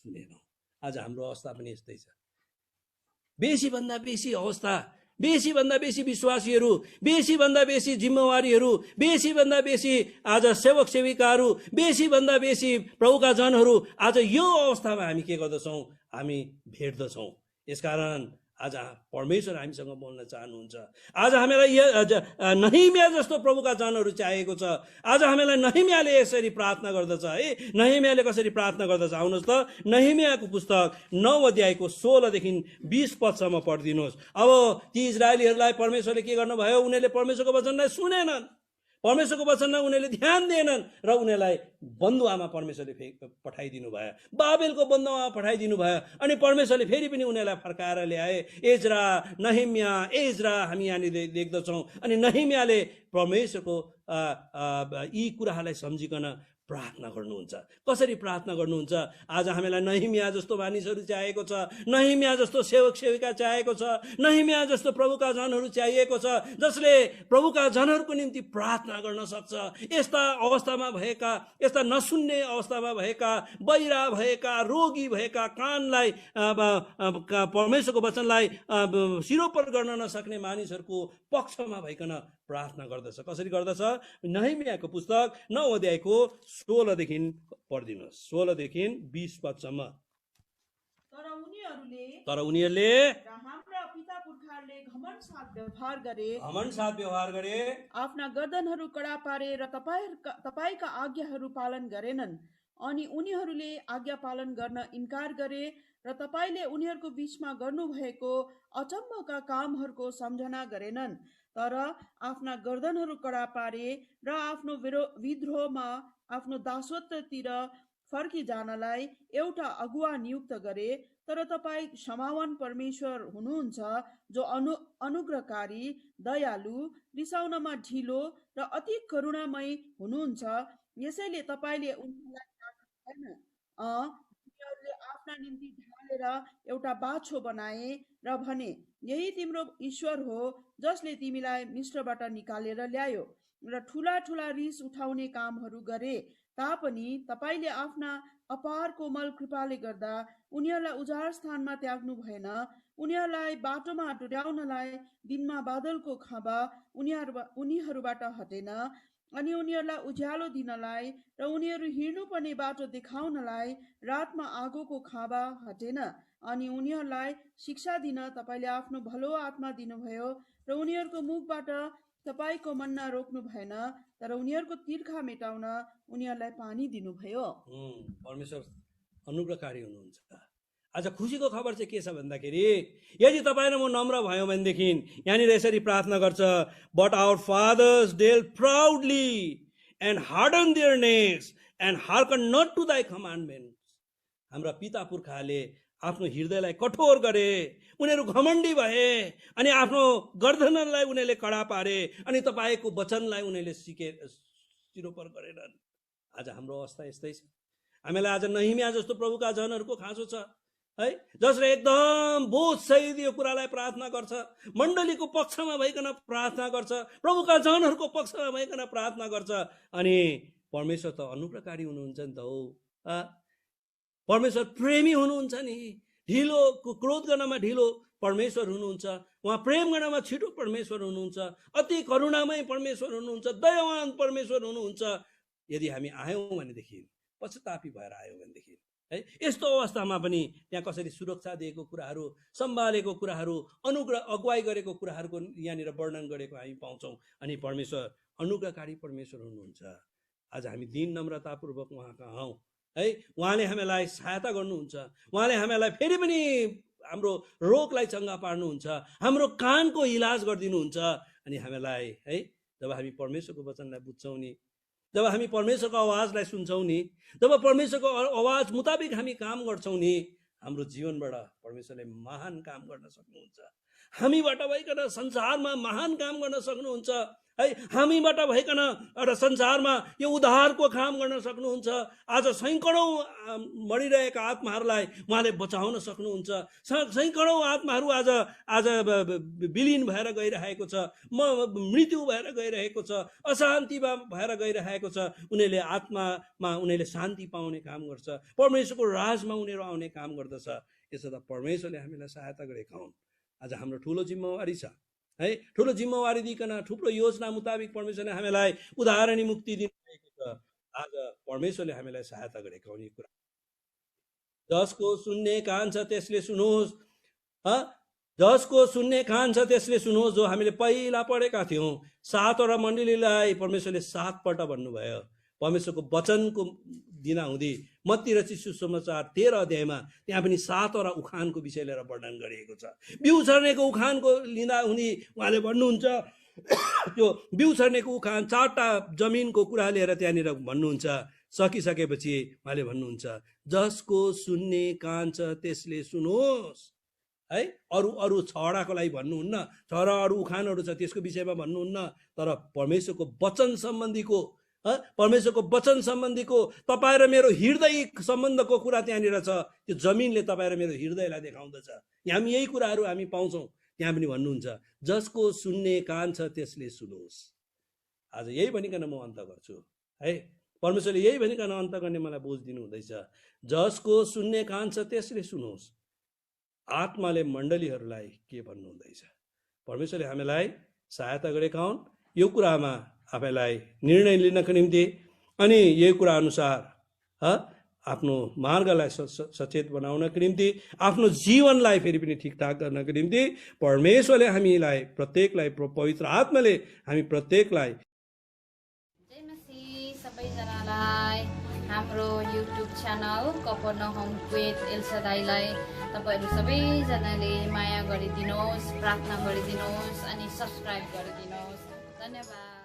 सुनेनौ। आज हाम्रो अवस्था पनि यस्तै छ। बेसीभन्दा बेसी अवस्था, बेसीभन्दा बेसी विश्वासीहरू, बेसीभन्दा बेसी जिम्मेवारीहरू, बेसीभन्दा बेसी आज सेवक सेविकाहरू, बेसीभन्दा बेसी प्रभुका जनहरू आज यो अवस्थामा हामी के गर्दछौँ, हामी भेट्दछौँ। यसकारण आज परमेश्वर हामीसँग बोल्न चाहनुहुन्छ। आज हामीलाई नहिमिया जस्तो प्रभुका जनहरू चाहिएको छ। आज हामीलाई नहिमियाले यसरी प्रार्थना गर्दछ है। नहिमियाले कसरी प्रार्थना गर्दछ, आउनुहोस् त नहिमियाको पुस्तक 9 अध्यायको 16देखि 20 पदसम्म पढिदिनुहोस्। अब ती इजरायलीहरूलाई परमेश्वरले के गर्नुभयो, उनीहरूले परमेश्वरको वचनलाई सुनेनन्, परमेश्वरको वचनमा उनीहरूले ध्यान दिएनन् र उनीहरूलाई बन्दुवामा परमेश्वरले पठाइदिनु भयो, बाबेलको बन्दुवामा पठाइदिनु भयो। अनि परमेश्वरले फेरि पनि उनीहरूलाई फर्काएर ल्याए। एजरा, नहिमिया, हामी यहाँनिर देख्दछौँ। अनि नहिमियाले परमेश्वरको यी कुराहरूलाई सम्झिकन प्रार्थना गर्नुहुन्छ। कसरी प्रार्थना गर्नुहुन्छ? आज हामीलाई नहिमिया जस्तो मानिसहरू चाहिएको छ, नहिमिया जस्तो सेवक सेविका चाहिएको छ, नहिमिया जस्तो प्रभुका जनहरू चाहिएको छ, जसले प्रभुका जनहरूको निम्ति प्रार्थना गर्न सक्छ। यस्ता अवस्थामा भएका, यस्ता नसुन्ने अवस्थामा भएका, बहिरा भएका, रोगी भएका, कानलाई परमेश्वरको वचनलाई सिरोपर गर्न नसक्ने मानिसहरूको पक्षमा भइकन प्रार्थना गर्दछ। कसरी गर्दछ? नहिमियाको पुस्तक 9 अध्यायको 16देखि पढिदिनुहोस्, 16देखि 20 पदसम्म। तर उनीहरूले हाम्रा पिता पुर्खाहरूले घमण्ड साथ व्यवहार गरे, आफ्ना गर्दनहरू कडा पारे र तपाईका आज्ञाहरू पालन गरेनन्। अनि उनीहरूले आज्ञा पालन गर्न इन्कार गरे र तपाईले उनीहरूको बीचमा गर्नुभएको अचम्मका कामहरूको सम्झना गरेनन्। तर आफ्ना गर्दनहरू कडा पारे र आफ्नो विद्रोहमा आफ्नो दासत्वतिर फर्किजानलाई एउटा अगुवा नियुक्त गरे। तर तपाईँ क्षमावान परमेश्वर हुनुहुन्छ, जो अनुग्रहकारी, दयालु, रिसाउनमा ढिलो र अति करुणामय हुनुहुन्छ। यसैले तपाईले उनीहरूलाई उनीहरूले आफ्ना निम्ति ढालेर एउटा बाछो बनाए र भने, यही तिम्रो ईश्वर हो जसले तिमीलाई मिस्रबाट निकालेर ल्यायो। र ठुला ठुला रिस उठाउने कामहरू गरे तापनि तपाईले आफ्ना अपार कोमल कृपाले गर्दा उनीहरूलाई उजाड स्थानमा त्याग्नु भएन। उनीहरूलाई बाटोमा डुर्याउनलाई दिनमा बादलको खबा उनीहरूबाट हटेन। अनि उनीहरूलाई उज्यालो दिनलाई र उनीहरू हिँड्नुपर्ने बाटो देखाउनलाई रातमा आगोको खाँबा हटेन। अनि उनीहरूलाई शिक्षा दिन तपाईले आफ्नो भलो आत्मा दिनुभयो र उनीहरूको मुखबाट तपाईको मन्ना रोक्नु भएन, तर उनीहरूको तिर्खा मेटाउन उनीहरूलाई पानी दिनुभयो। परमेश्वर अनुग्रहकारी हुनुहुन्छ। आज खुसीको खबर चाहिँ के छ भन्दाखेरि यदि तपाईँ र म नम्र भयौँ भनेदेखि यहाँनिर यसरी प्रार्थना गर्छ, but our fathers dealt proudly and hardened their necks and hearkened not to thy commandments. हाम्रा पिता पुर्खाले आफ्नो हृदयलाई कठोर गरे, उनीहरू घमण्डी भए अनि आफ्नो गर्दनलाई उनीहरूले कडा पारे अनि तपाईँको वचनलाई उनीहरूले सिरोपर गरेनन्। आज हाम्रो अवस्था यस्तै छ। हामीलाई आज नहिमिया जस्तो प्रभुका जनहरूको खाँचो छ है, जसले एकदम बोझ सहित यो कुरालाई प्रार्थना गर्छ, मण्डलीको पक्षमा भइकन प्रार्थना गर्छ, प्रभुका जनहरूको पक्षमा भइकन प्रार्थना गर्छ। अनि परमेश्वर त अनुग्रहकारी हुनुहुन्छ नि त हो। परमेश्वर प्रेमी हुनुहुन्छ नि, ढिलो क्रोध गर्नमा ढिलो परमेश्वर हुनुहुन्छ, उहाँ प्रेम गर्नमा छिटो परमेश्वर हुनुहुन्छ, अति करुणामय परमेश्वर हुनुहुन्छ, दयावान परमेश्वर हुनुहुन्छ। यदि हामी आयौँ भनेदेखि, पश्चातापी भएर आयौँ भनेदेखि है, यस्तो अवस्थामा पनि त्यहाँ कसरी सुरक्षा दिएको कुराहरू, सम्हालेको कुराहरू, अनुग्रह अगुवाई गरेको कुराहरूको यहाँनिर वर्णन गरेको हामी पाउँछौँ। अनि परमेश्वर अनुग्रहकारी परमेश्वर हुनुहुन्छ। आज हामी दिन नम्रतापूर्वक उहाँ कहाँ आउँ है, उहाँले हामीलाई सहायता गर्नुहुन्छ, उहाँले हामीलाई फेरि पनि हाम्रो रोगलाई चङ्गा पार्नुहुन्छ, हाम्रो कानको इलाज गरिदिनुहुन्छ। अनि हामीलाई है, जब हामी परमेश्वरको वचनलाई बुझ्छौँ नि, जब हामी परमेश्वरको आवाजलाई सुन्छौँ नि, जब परमेश्वरको आवाज मुताबिक हामी काम गर्छौँ नि, हाम्रो जीवनबाट परमेश्वरले महान काम गर्न सक्नुहुन्छ। हामीबाट भइकन संसारमा महान काम गर्न सक्नुहुन्छ है, हामीबाट भइकन एउटा संसारमा यो उद्धारको काम गर्न सक्नुहुन्छ। आज सैकडौँ मरिरहेका आत्माहरूलाई उहाँले बचाउन सक्नुहुन्छ। सैकडौँ आत्माहरू आज आज विलीन भएर गइरहेको छ, मृत्यु भएर गइरहेको छ, अशान्तिमा भएर गइरहेको छ। उनीहरूले आत्मामा उनीहरूले शान्ति पाउने काम गर्छ, परमेश्वरको राजमा उनीहरू आउने काम गर्दछ। यसो त परमेश्वरले हामीलाई सहायता गरेका हुन्। आज हाम्रो ठुलो जिम्मेवारी छ है, ठुलो जिम्मेवारी दिइकन थुप्रो योजना मुताबिक परमेश्वरले हामीलाई उद्धार अनि मुक्ति दिनुभएको छ। आज परमेश्वरले हामीलाई सहायता गरेका हुन्। यो कुरा जसको सुन्ने कान छ त्यसले सुनोस्, जसको सुन्ने कान छ त्यसले सुनोस्। जो हामीले पहिला पढेका थियौँ, 7वटा मण्डलीलाई परमेश्वरले 7 पल्ट भन्नुभयो। परमेश्वरको वचनको दिन हुँदी मत्ती रचित सुसमाचार 13 अध्यायमा त्यहाँ पनि 7वटा उखानको विषय लिएर वर्णन गरिएको छ। बिउ छर्नेको उखानको लिँदा हुँदी उहाँले भन्नुहुन्छ, त्यो बिउ छर्नेको उखान 4टा जमिनको कुरा लिएर त्यहाँनिर भन्नुहुन्छ। सकिसकेपछि उहाँले भन्नुहुन्छ, जसको सुन्ने कान छ त्यसले सुनोस् है। अरू अरू 6वटाको लागि भन्नुहुन्न, 6वटा अरू उखानहरू छ त्यसको विषयमा भन्नुहुन्न, तर परमेश्वरको वचन सम्बन्धीको परमेश्वरको वचन सम्बन्धीको तपाईँ र मेरो हृदय सम्बन्धको कुरा त्यहाँनिर छ। त्यो जमिनले तपाईँ र मेरो हृदयलाई देखाउँदछ। हामी यही कुराहरू हामी पाउँछौँ। त्यहाँ पनि भन्नुहुन्छ, जसको सुन्ने कान छ त्यसले सुनोस्। आज यही भनिकन म अन्त गर्छु है। परमेश्वरले यही भनिकन अन्त गर्ने मलाई बोझ दिनु हुँदैछ। जसको सुन्ने कान छ त्यसले सुनोस्। आत्माले मण्डलीहरूलाई के भन्नुहुँदैछ? परमेश्वरले हामीलाई सहायता गरेका हुन् यो कुरामा आफैलाई निर्णय लिनको निम्ति अनि यही कुरा अनुसार आफ्नो मार्गलाई सचेत बनाउनको निम्ति, आफ्नो जीवनलाई फेरि पनि ठिकठाक गर्नको निम्ति परमेश्वरले हामीलाई प्रत्येकलाई पवित्र आत्माले हामी प्रत्येकलाई जय मसीह सबैजनालाई हाम्रो युट्युब च्यानल कफरनहुम विथ एल्सादाईलाई तपाईहरु सबैजनाले माया गरिदिनुहोस्, प्रार्थना गरिदिनुहोस् अनि सब्स्क्राइब गरिदिनुहोस्। धन्यवाद।